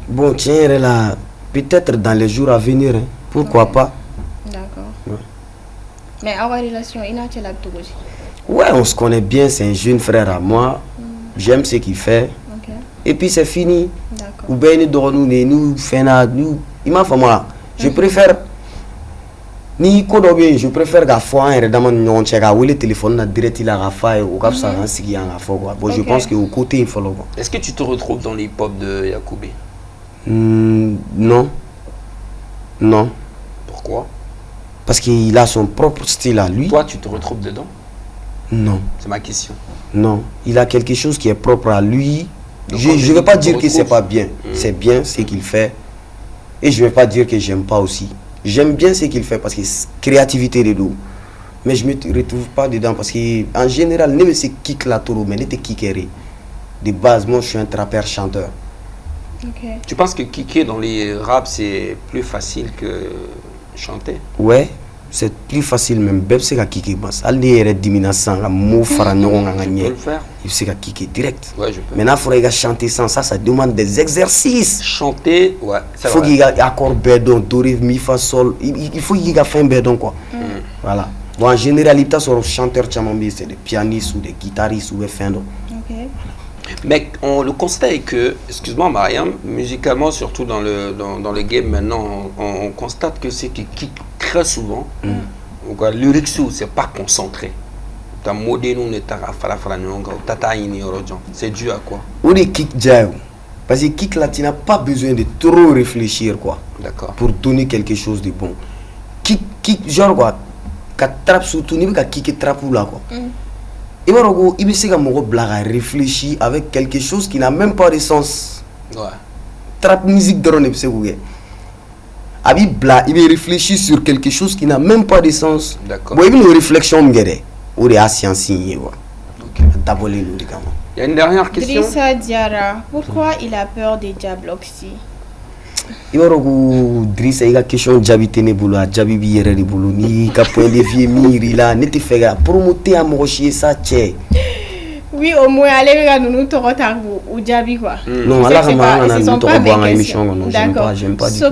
Bon, tiens, là, peut-être dans les jours à venir, hein. Pourquoi pas? D'accord. Ouais. Mais avoir relation, il a la Togoji? Ouais, on se connaît bien, c'est un jeune frère à moi. J'aime ce qu'il fait. Okay. Et puis c'est fini. D'accord. Ou bien nous faisons, il m'a fait moi. Je préfère. Ni ko do be je préfère ga fo en redama non cheka wele téléphone na direct la ga fa ou ka ça en sigi en fo quoi. Bon je pense que au côté il faut le voir. Est-ce que tu te retrouves dans l'hip hop de Yacoubi? Non. Non. Pourquoi? Parce qu'il a son propre style à lui. Toi tu te retrouves dedans? Non. C'est ma question. Non, il a quelque chose qui est propre à lui. Donc, je ne vais pas dire que c'est pas bien. C'est bien ce qu'il fait. Et je ne vais pas dire que j'aime pas aussi. J'aime bien ce qu'il fait parce que c'est créativité de dos. Mais je ne me retrouve pas dedans parce qu'en général, même si kick la toro, mais n'était kickeré. De base, moi je suis un trappeur chanteur. Okay. Tu penses que kicker dans les raps c'est plus facile que chanter? Ouais, c'est plus facile même. Beb c'est qu'à kicker. Al est diminuant, la mot faranon en gagné. Il sait qu'à kicker direct. Ouais, je peux. Maintenant, il faudrait chanter sans ça, ça demande des exercices. Chanter, ouais. Il faut qu'il y ait accord bédon, do, ré, mi, fa, sol. Il faut qu'il y ait fin bédon quoi. Voilà. Bon, en général, il y a des chanteurs, c'est des pianistes ou des guitaristes ou des fins. Ok. Mais le constat est que, excuse-moi Mariam, musicalement, surtout dans le game maintenant, on constate que c'est qui très souvent, lyrics c'est pas concentré. C'est dû à quoi? Ou des kick jazz. Parce que kick là, tu n'as pas besoin de trop réfléchir quoi. D'accord. Pour donner quelque chose de bon. Kick genre quoi, quand trap surtout, il va kick trap là quoi. Il va réfléchir avec quelque chose qui n'a même pas de sens. Ouais. Trap musique de René Psegougé. Il va réfléchir sur quelque chose qui n'a même pas de sens. D'accord. Bon, il y a une réflexion, ou des sciences. Il y a une dernière question. Drissa Diarra, pourquoi il a peur des Jabloxy? Il y a une question de Jabitene Boulou, Jabibi Yere Boulou, ni Capoin de Vie Miri là, n'était fait promouter à Morochier ça, tché. Oui, au moins, allez, nous t'aurons ou Djabi, quoi. Non, là, on a émission. D'accord. J'aime pas du tout.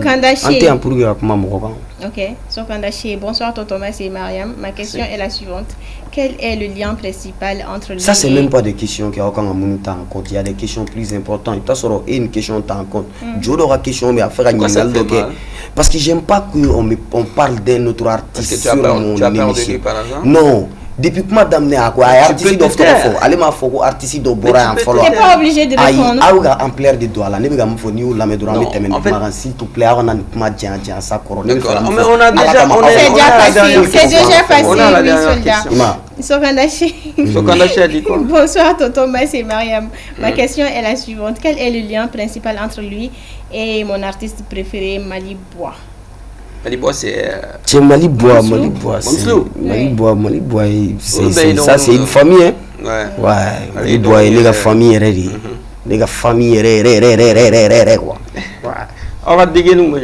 Ok. Sokandaché, bonsoir, Thomas et Mariam. Ma question est la suivante. Quel est le lien principal entre lui Ça, c'est même pas des questions qui ont en compte. Il y a des questions plus importantes. Il y a une question en compte. Je dois question, mais à faire parce que j'aime pas qu'on parle d'un autre artiste sur mon émission. Non. Depuis que madame n'est à quoi artiste d'offre allez ma faut artiste de Bora en follow. T'es pas obligé de répondre. Ah, ampleur de doigts là, ne me faut ni ou la me dora me temen s'il te plaît, on a ma dien ça couronne. Mais on a déjà c'est déjà facile, oui, soldat. Sokandaché a dit quoi? Bonsoir Thomas et Mariam. Ma question est la suivante. Quel est le lien principal entre lui et mon artiste préféré Mali Bois? Malibois, c'est. C'est Malibois, c'est ça, c'est une famille. Hein? Ouais, Malibois, il est la famille, il est la famille, quoi. On va dégainer nous,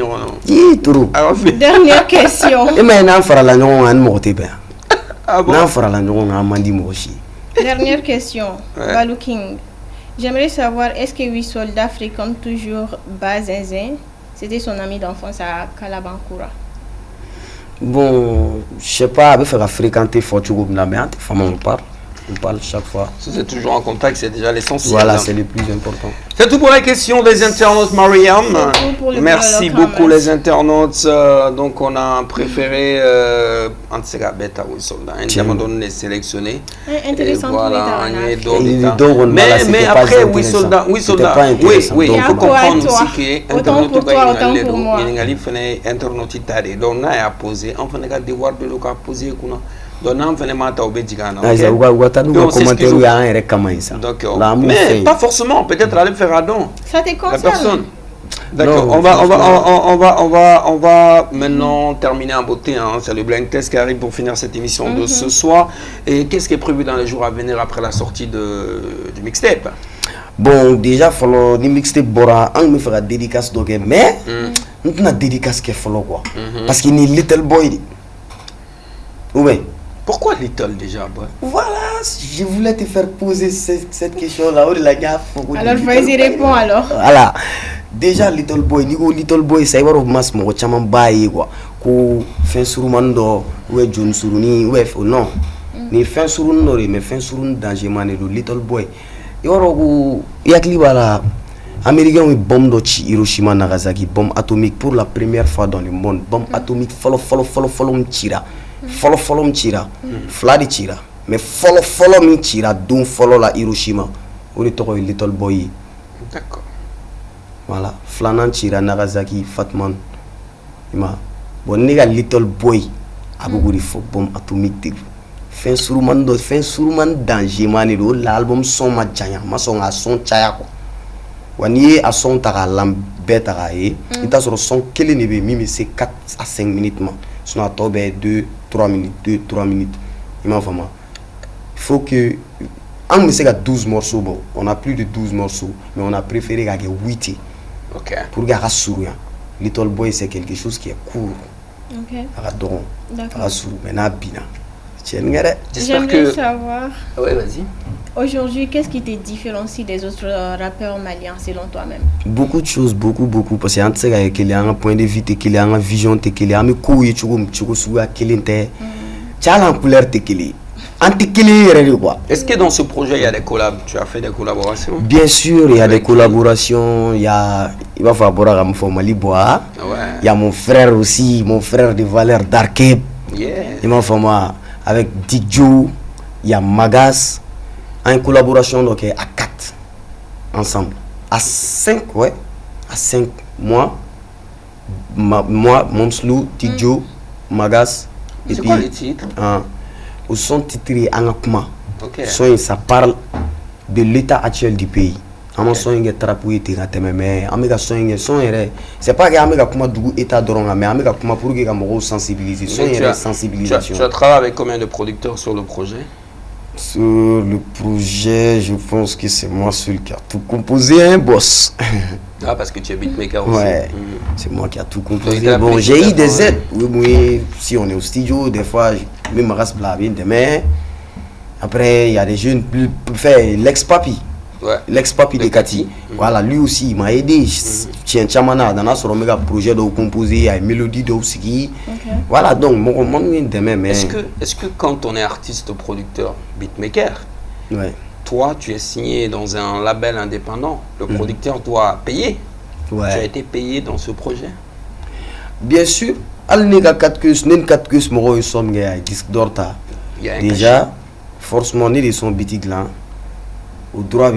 Dernière question. Et maintenant, on fera la non en morté. On fera la non en mandi aussi. Dernière question. Balou King. J'aimerais savoir, est-ce que 8 soldats fréquentent toujours Bazinzin? C'était son ami d'enfance à Kalabankoura. Bon, je sais pas, il faut fréquenter Fortugo, mais on parle chaque fois. Si c'est toujours en contact, c'est déjà l'essentiel. Voilà, c'est le plus important. C'est tout pour la question des internautes, Mariam. Merci beaucoup les internautes. Donc on a préféré Antsega Beta ou Soldat. On donné les sélectionnés. Intéressant. Voilà, mais après oui Soldat, oui, il faut comprendre aussi que autant pour toi, autant pour moi. Il y a des internautes qui donc on a posé, on fait des devoirs de le poser. Donc, mais pas forcément, peut-être aller faire un don. Ça te concerne. La personne. D'accord, on va maintenant terminer en beauté. Hein. C'est le blind test qui arrive pour finir cette émission de ce soir. Et qu'est-ce qui est prévu dans les jours à venir après la sortie du mixtape? Bon, déjà, le mixtape Bora, on me fera dédicace donc, mais on a dédicace qui est follow quoi. Parce qu'il est Little Boy. Oui. Pourquoi Little déjà? Voilà, je voulais te faire poser cette question-là. Alors, vas-y, réponds alors. Voilà. Déjà, Little Boy, ça y va au mas, mon chaman baye quoi. Ko fin surumando, ou est John Suruni, ou est non. Ni fin surunno, mais fin surun danger man le Little Boy. Yoro yakli bala. Américains ont une bombe de Hiroshima Nagasaki, bombe atomique pour la première fois dans le monde. Bombe atomique, follow m'tira. Follow m'tira. Fladi tira. Mais follow m'tira. Donc follow la Hiroshima. Ou le toro Little Boy. D'accord. Voilà. Flanan tira Nagasaki, Fatman. Bon, nega Little Boy. Abouguri fo bombe atomique. Fin suruman danger manido. L'album son ma jaya. Ma son a son chaya quoi. Wani a son taga lambet il t'a sur son quel niveau mimi c'est 4 à 5 minutes man. Son à tobe 2-3 minutes. Il m'a vraiment. Il faut que on me sait 12 morceaux bon. On a plus de 12 morceaux mais on a préféré gagner 8. OK. Pour gagner sourire. Little Boy c'est quelque chose qui est court. OK. D'accord. Mais na bina. J'aimerais savoir. Ouais, vas-y. Aujourd'hui, qu'est-ce qui te différencie des autres rappeurs maliens selon toi-même? Beaucoup de choses, beaucoup. Parce qu'il y a un point de vue, qu'il y a une vision, qu'il y a un couille, qu'il y a une couleur, Est-ce que dans ce projet, il y a des collabs? Tu as fait des collaborations? Bien sûr, il y a des collaborations. Il va falloir Malibois. Il y a mon frère aussi, mon frère de valeur d'Arkeb. Il m'a fait avec Dick Joe, il y a Magas. En collaboration donc à 4 ensemble. À 5, ouais. À 5 moi, Momslou, Dick Joe, Magas. Et c'est quoi les titres? Au son titré Angakuma. Ok. Ça parle de l'état actuel du pays. Ama son inge trapouille te gateme mais amega son inge son ere c'est pas que amega kuma dugu état doronga mais amega kuma pour que gamoro sensibiliser son ere sensibilisation. Tu as travaillé avec combien de producteurs sur le projet? Sur le projet, je pense que c'est moi seul qui a tout composé, un boss. Ah, parce que tu es beatmaker aussi. Ouais, c'est moi qui a tout composé. Bon, j'ai eu des aides. Oui, si on est au studio, des fois, je me rasse blabine, mais Après, il y a des jeunes, l'ex-papi. Ouais. L'ex-papi de Kati. Voilà, lui aussi, il m'a aidé. Tiens, Chamana, dans notre projet de composer, il y a une mélodie de Ousiki. Voilà, donc, mon demain. Est-ce que quand on est artiste, producteur, beatmaker, toi, tu es signé dans un label indépendant, le producteur doit payer. Tu as été payé dans ce projet? Bien sûr. Déjà, forcément, les son bitig là, au droit,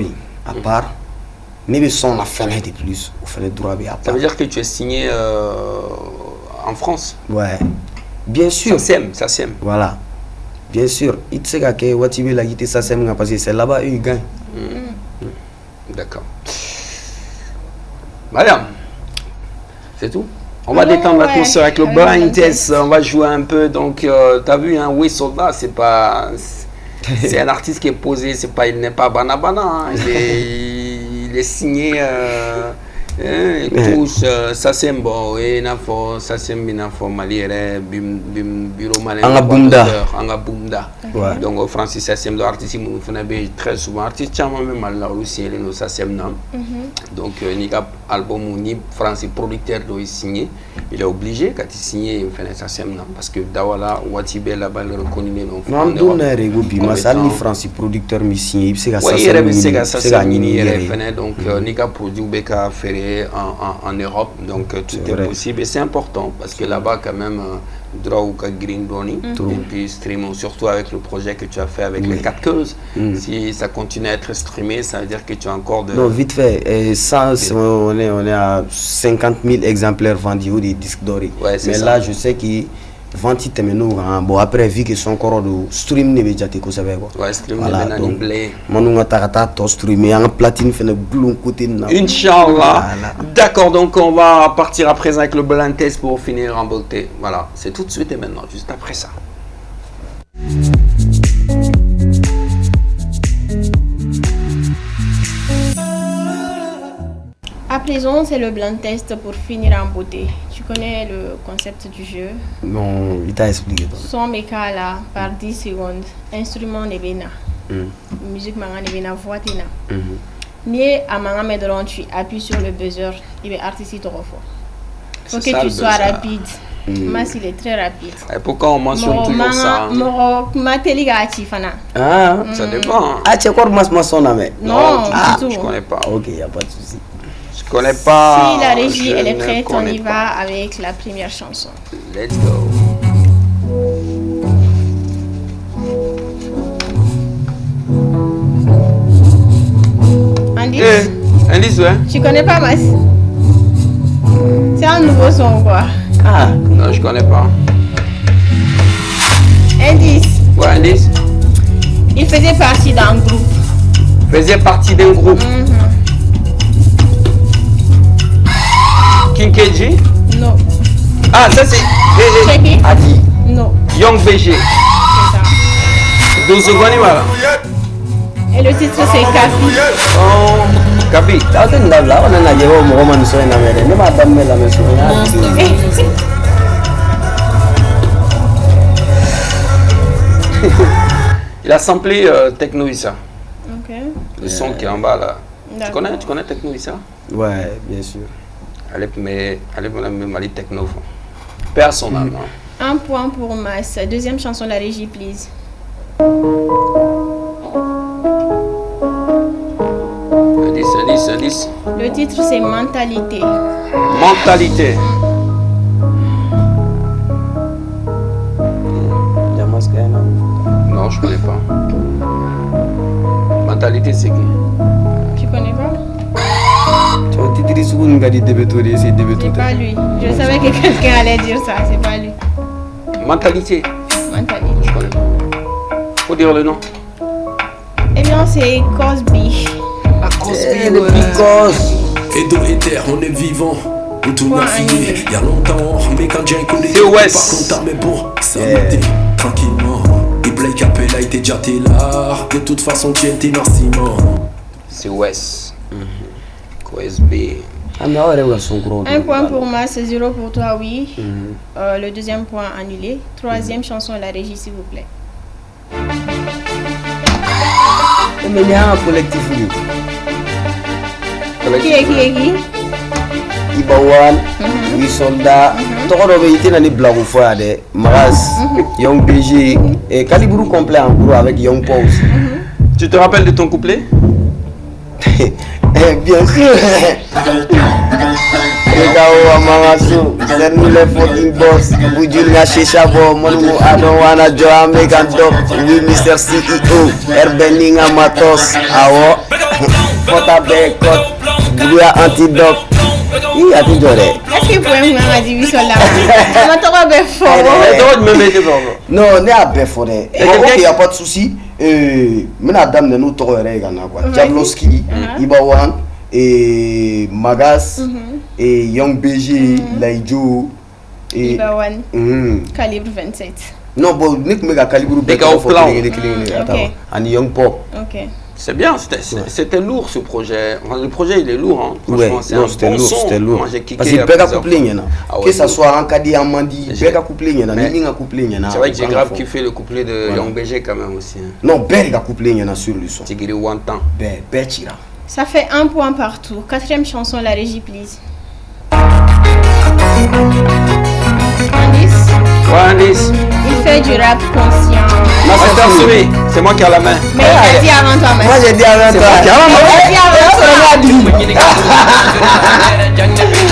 à part, mais son a fait de plus, au fait droit, à part. Ça veut dire que tu es signé en France? Ouais, bien sûr. Ça sème. Voilà, bien sûr. Il sait que Watibe la guitare, ça sème parce que c'est là-bas, il gagne. D'accord. Madame, c'est tout? On va détendre l'atmosphère avec le blind test. On va jouer un peu. Donc, tu as vu, hein, Oui Soldat, c'est pas. C'est un artiste qui est posé, il n'est pas Banabana. Hein. Il est signé. Tous, ça c'est bon. Et ça c'est bien Mali. Bureau malin. Angabunda. Donc, Francis, ça c'est l'artiste. Il très souvent artiste. Même mal là aussi, ça c'est non. Donc, Nika album ni Francis producteur doit signer. Il est obligé quand il signe, il fait ça c'est non parce que Dawala Watibe là-bas le reconnu les noms. Non, donner Regopi, mais ça ni Francis producteur mi signé, il sait que ça c'est donc Nika produit Beka Ferré en Europe, donc tout est possible et c'est important parce que là-bas quand même Drawka Green Donny et puis stream surtout avec le projet que tu as fait avec les 4 queues. Si ça continue à être streamé, ça veut dire que tu as encore de. Non, vite fait, et ça on est à 50 000 exemplaires vendus des disques dorés. Ouais, mais ça. là je sais qu'il vente bon après vu que son corps de stream ne veut pas dire que ça va quoi. Ouais, stream voilà, donc mon to streamer en platine fait le boulot côté na. Inch'Allah. D'accord, donc on va partir à présent avec le blind test pour finir en beauté. Voilà, c'est tout de suite et maintenant, juste après ça. À présent, c'est le blind test pour finir en beauté. Tu connais le concept du jeu? Non, il t'a expliqué. Son méca là, par 10 secondes. Instrument nebena. Musique manga nebena, voix tina. Ni à manga medron, tu appuies sur le buzzer, il va artiste trop fort. Faut que tu sois rapide. Mas il est très rapide. Et pourquoi on mentionne toujours ça? Ça dépend. Ah, tu connais mas son ami? Non, du tout. Je connais pas. Ok, il n'y a pas de souci. Je connais pas. Si la régie elle est prête, on y va avec la première chanson. Let's go. Indice? Indice, ouais. Tu connais pas Mas? C'est un nouveau son quoi. Ah. Non, je connais pas. Indice? Ouais, indice. Il faisait partie d'un groupe. Faisait partie d'un groupe. Kinkeji? Non. Ah, ça c'est. Adi? Non. Young BG. C'est ça. 12 secondes, voilà. Et le titre c'est Kapi. Oh, Kapi. Là, on a dit au moment sur une américaine. Ne m'a pas mis la maison. Il a samplé Techno Issa. Ok. Le son qui est en bas là. Tu connais Techno Issa? Ouais, bien sûr. Allez, même aller Techno. Père son âme. Un point pour Mas. Deuxième chanson, la régie, please. Indice. Le titre c'est Mentalité. Mentalité. Non, je connais pas. Mentalité, c'est qui? Tu connais pas? C'est pas lui. Je savais que quelqu'un allait dire ça, c'est pas lui. Mentalité. Je connais pas. Faut dire le nom. Eh bien, c'est Cosby. Ah, Cosby, Edo et terre, on est vivant. Où tout n'a fini. Il y a longtemps, mais quand j'ai connu, c'est West. Pas content, mais bon, ça me dit tranquillement. Et Blake Appel a été déjà là. De toute façon, tu es inarciment. C'est West. Cosby. Un point pour moi, c'est 0 pour toi, oui. Le deuxième point annulé. Troisième chanson, la régie, s'il vous plaît. Mais il y a un collectif. Qui Ibawan, 8 soldats. Toko do be ite na ni blagu fo ya de. Maras, Young BG et Calibre complet en gros avec Young Pause. Tu te rappelles de ton couplet? Bien sûr. Ekawa Mangasu, send me the fucking boss. Bujulia Shisha Bo, Monu, I don't wanna join Megan Dog. We Mr. CEO, Erbening Amatos, Awo, Fota Bekot, Buya Antidote. Il a tout donné. Est-ce que vous pouvez me dire ça là? Non, on est à Beforé. Il n'y a pas de souci. Madame de nous, Jablowski, Ibawan, et Magas, et Young BG, Laïdjo, et Ibawan, calibre 27. Non, bon, Nick Mega calibre 27. And Young Pop. Ok. C'est bien, c'était lourd ce projet. Le projet il est lourd. Hein. Ouais, non, c'était lourd, c'était lourd. Parce qu'il peut coupler, que ça soit en Kadi Amandi, il peut coupler, c'est vrai que j'ai grave kiffé le couplet de Young BG quand même aussi. Non, Berga coupler sur le son. Tigiri Wantan. Bertira. Ça fait 1 point partout. 4e chanson, la régie, please. Andis. Il fait du rap conscient. Master Soumi, c'est moi qui ai la main. Mais il a dit avant toi, moi j'ai dit avant toi.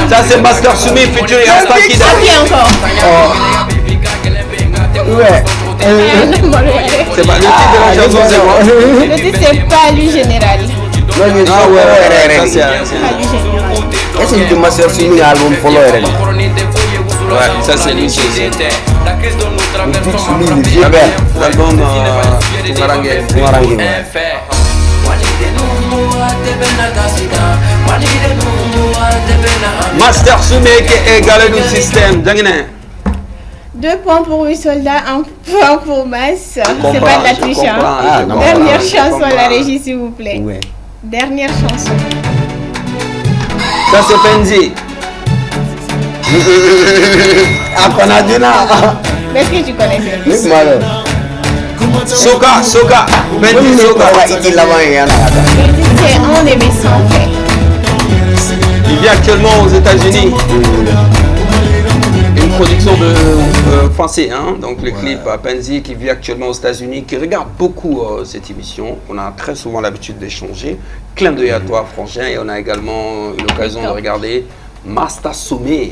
Ça c'est Master Soumi, futur et Asta qui qui encore. Ouais. C'est pas le titre de la chanson, c'est moi. Le titre c'est pas lui général. Ah ouais, ça c'est pas lui général. Est-ce que tu m'as sorti un album follow ouais, ça c'est lui. L'album Master Soumi qui est égalé du système. 2 points pour 8 soldats, 1 point pour Mas. C'est pas de la triche. Dernière chanson, la régie s'il vous plaît. Ouais. Dernière chanson. Ça c'est Penzi. Est-ce que tu connais ça? Soka. Penzi Soka. C'est On aimait sans fait. Il vit actuellement aux États-Unis. Une production de français, hein? Donc le clip à Penzi qui vit actuellement aux États-Unis, qui regarde beaucoup cette émission. On a très souvent l'habitude d'échanger. Clin d'œil à toi, Frangin, et on a également eu l'occasion de regarder Master Soumi,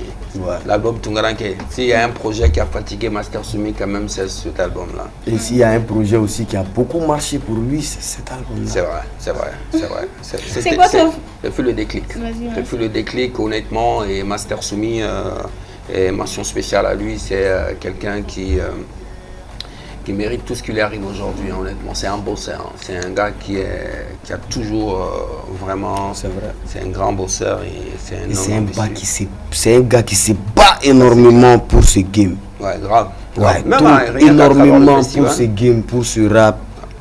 l'album Tungaranke. S'il y a un projet qui a fatigué Master Soumi, quand même, c'est cet album-là. Et s'il y a un projet aussi qui a beaucoup marché pour lui, c'est cet album-là. C'est vrai. C'est quoi ton... J'ai fait le déclic. J'ai fait le déclic, honnêtement, et Master Soumi, et mention spéciale à lui, c'est quelqu'un qui mérite tout ce qui lui arrive aujourd'hui, honnêtement. C'est un bosseur, hein. C'est un gars qui a toujours vraiment... C'est vrai. C'est un grand bosseur et c'est un gars qui se bat énormément pour ce game. Ouais, grave. Ouais, énormément pour ce game, pour ce rap.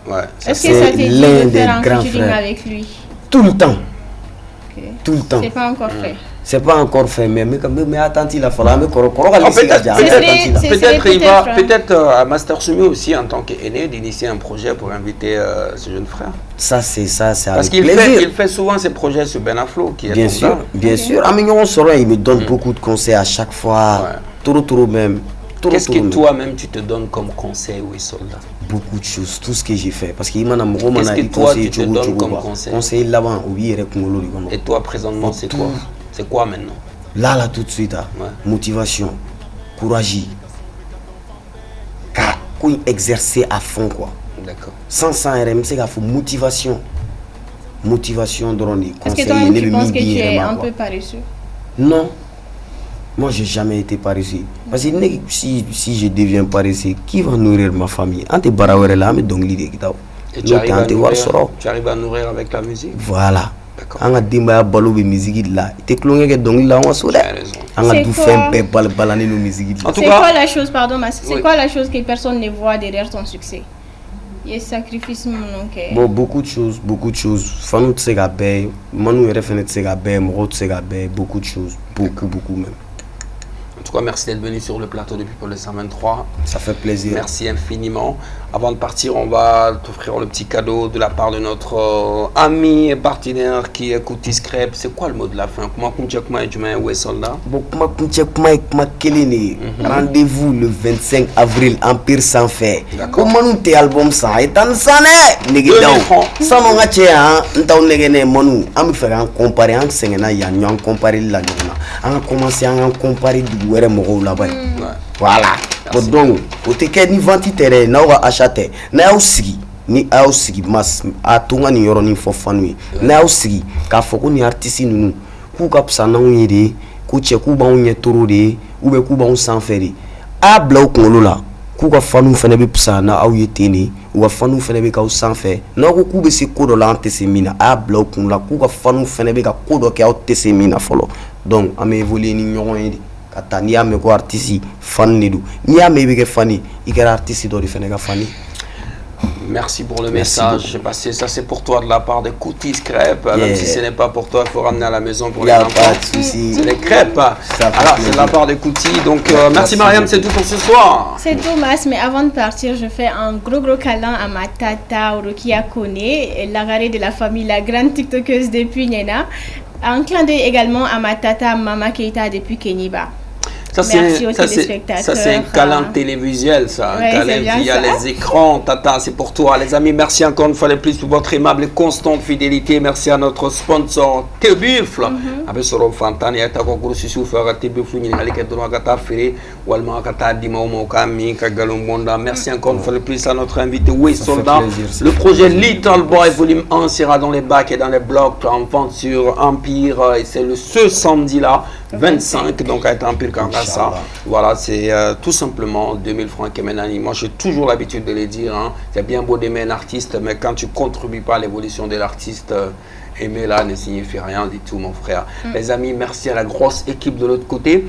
Ouais. Est-ce que ça t'est dit de faire un featuring avec lui? Tout le temps. Okay. Tout le temps. C'est pas encore fait. C'est pas encore fait, mais attends, il a fallu peut-être à Master Soumi aussi, en tant qu'aîné, d'initier un projet pour inviter ce jeune frère. Ça, c'est parce qu'il fait souvent ses projets sur Benaflo, qui est bien sûr, bien sûr. Il me donne beaucoup de conseils à chaque fois. Trop même. Qu'est-ce que toi-même tu te donnes comme conseil, oui, soldat? Beaucoup de choses, tout ce que j'ai fait. Parce qu'il m'a Qu'est-ce que toi tu te donnes comme conseil? Conseil là-bas, et toi, présentement, c'est quoi? C'est quoi maintenant? Là, tout de suite, motivation, courage. Exercer à fond, quoi. D'accord. Sans RM, c'est qu'il faut motivation. Motivation dans les conseils. Est-ce que toi, tu penses que tu es un peu paresseux? Non. Moi, j'ai jamais été paresseux. Parce que si je deviens paresseux, qui va nourrir ma famille? Et tu arrives à nourrir avec la musique? Voilà. Anga dimba balo be musique là te klonge ke dong la waso da anga du fin pe balane no musique là. C'est quoi la chose, pardon, c'est quoi la chose que personne ne voit derrière ton succès? Il y a sacrifice mon bon, beaucoup de choses fanu tse ga be manu refene tse ga be mo tse ga be beaucoup de choses beaucoup même. En tout tout cas, merci d'être venu sur le plateau de People le 123. Ça fait plaisir. Merci infiniment. Avant de partir, on va t'offrir le petit cadeau de la part de notre ami et partenaire qui écoute Discrep. C'est quoi le mot de la fin? Comment tu soldat? Rendez-vous le 25 avril, Empire sans fait. Comment nous t'es album sans et tant sans sans mon gâché, hein, nous n'avons monu. On fait un comparer, on s'est en comparer la journée. On a commencé à comparer du wéré moro là-bas. Voilà. Donc, au teke ni venti terrain, na wa acheter. Na aussi ni aussi mas a tunga ni yoro ni fofanui. Na aussi ka foko ni artiste nunu. Ku ka psa na uyede, ku che ku ba unye toro de, ou be ku ba un sans faire. A blau kongolo la. Ku ka fanu fene be psa na au yetene, ou ka fanu fene be ka au sans faire. Na ku be se kodo la ante semina. A blau kongolo ku ka fanu fene be ka kodo ke au te semina folo. Donc, a me évoluer ni nyoron yedi. Kata ni ame ko artiste fan nidu ni ame beke fani ikera artiste do di fenega fani. Merci pour le message. J'ai passé ça, c'est pour toi de la part de Cooties Crêpes. Même si ce n'est pas pour toi, il faut ramener à la maison pour les enfants. C'est les crêpes. Alors, c'est de la part de Cooties. Donc, merci Mariam, c'est tout pour ce soir. C'est Thomas, mais avant de partir, je fais un gros câlin à ma tata Orokia Kone, la rarée de la famille, la grande tiktokeuse depuis Nena. Un clin d'œil également à ma tata Mama Keita depuis Keniba. Merci aux téléspectateurs. Ça, c'est un câlin télévisuel, ça. Un câlin via les écrans. Tata, c'est pour toi. Les amis, merci encore une fois de plus pour votre aimable et constante fidélité. Merci à notre sponsor, Tebufle. Avec Sorom Fantani, à ta concours, si vous faites Tebufle, il y a des gens qui ont fait, ou allemand, qui ont dit, merci encore une fois de plus à notre invité, Oui Soldat. Le projet Little Boy Volume 1 sera dans les bacs et dans les blocs en vente sur Empire. Et c'est ce samedi-là, 25, donc à Empire Campus. Voilà, c'est tout simplement 2000 francs Kemenani. Moi, j'ai toujours l'habitude de le dire. Hein. C'est bien beau d'aimer un artiste, mais quand tu ne contribues pas à l'évolution de l'artiste, aimer là ne signifie rien du tout, mon frère. Les amis, merci à la grosse équipe de l'autre côté.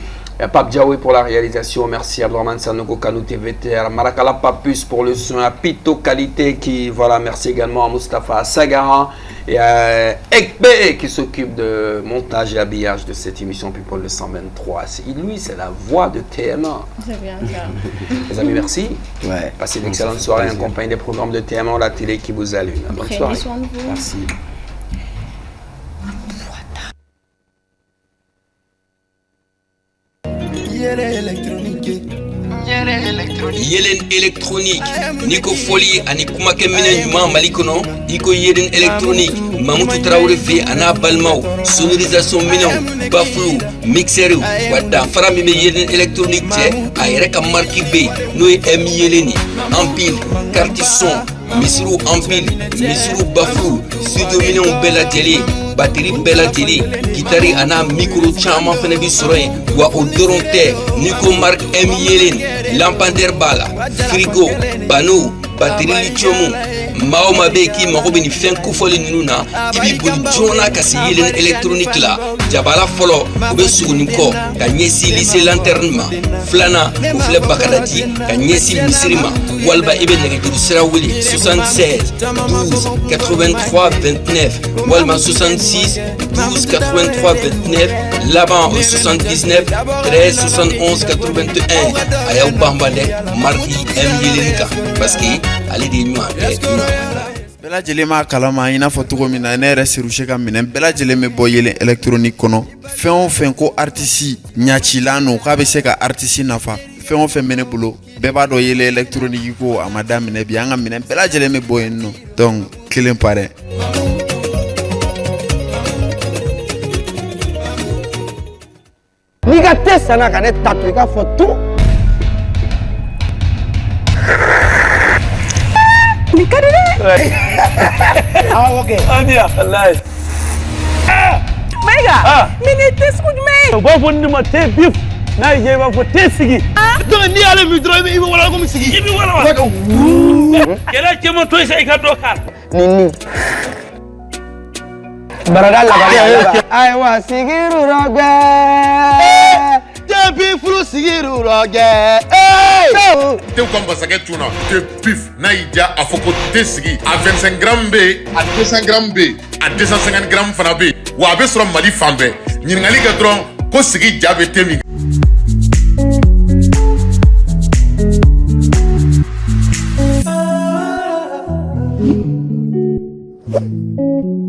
Pape Diaoui pour la réalisation, merci à Abdourahmane Sanogo Kanouté VTR, Marakala Papus pour le son, à Pito Qualité qui, voilà, merci également à Mustapha Sagara et à Ekbe qui s'occupe de montage et habillage de cette émission People le 123. Lui, c'est la voix de TMA. C'est bien ça. Les amis, merci. Passez une excellente soirée en compagnie des programmes de TMA, la télé qui vous allume. Bonne soirée. Prenez soin de vous. Merci. Yelen électronique Nico Folie ani kumake mine nyuma malikono iko yelen électronique Mamutu Traoré fait ana balmao sonorisation mine baflou mixer wada fara mi yelen électronique te ayre ka marki be no em yeleni ampile carte son misru ampile misru baflou studio mine bella télé batterie bella télé guitare ana micro chama fene bi soroy wa odoronte Nico Mark M Yelen lampadaire bala frigo bano batterie lithium maoma beki magobe ni fen kufoli nuna ibi boli jona kasi Yelen électronique la jabala folo obe suguni ko ka nyesi lycée lanterne flana ou fleb bakadati ka nyesi misrima walba ibe nege du sera wuli 76 12 83 29 walma 66 12 83 29 là-bas au 79 13 71 81 ayaw bambade marki M Yelenka parce que allez des nuits Bela jelema kalama ina fo togo mina ne yɛrɛ serushe ka minɛn bela jeleme bɔ yelen électronique kɔnɔ fɛn o fɛn ko artiste ɲacilan no k'a bɛ se ka artiste nafa fɛn o fɛn bɛ ne bolo bɛɛ b'a dɔn yelen électronique ko a ma daminɛ bi an ka minɛn bela jeleme bɔ yen nɔ donc kelen pa dɛ n'i ka te sanna ka ne ta to i k'a fɔ tu. Ni ka di dɛ. Ah, ok. Amiya, wallahi. Maïga, mini te sugu jumɛn ye? U b'a fɔ nin ma te bif, n'a y'i diya i b'a fɔ te sigi. Donc n'i y'ale min dɔrɔn i bɛ wala komi sigi. I bɛ wala wa. Kɛlɛ cɛman to yen sa i ka dɔ k'a la. Nini. Barada laban. Ayiwa sigiru rɔgbɛ. Depuis furu sigiru rɔgbɛ. Te ko masakɛ tun na te pif n'a y'i diya a fɔ ko te sigi a 25 grammes bɛ yen a 200 grammes bɛ yen a 250 grammes fana bɛ yen wa a bɛ sɔrɔ Mali fan bɛɛ ɲininkali kɛ dɔrɔn ko sigi ja bɛ te min. Bye.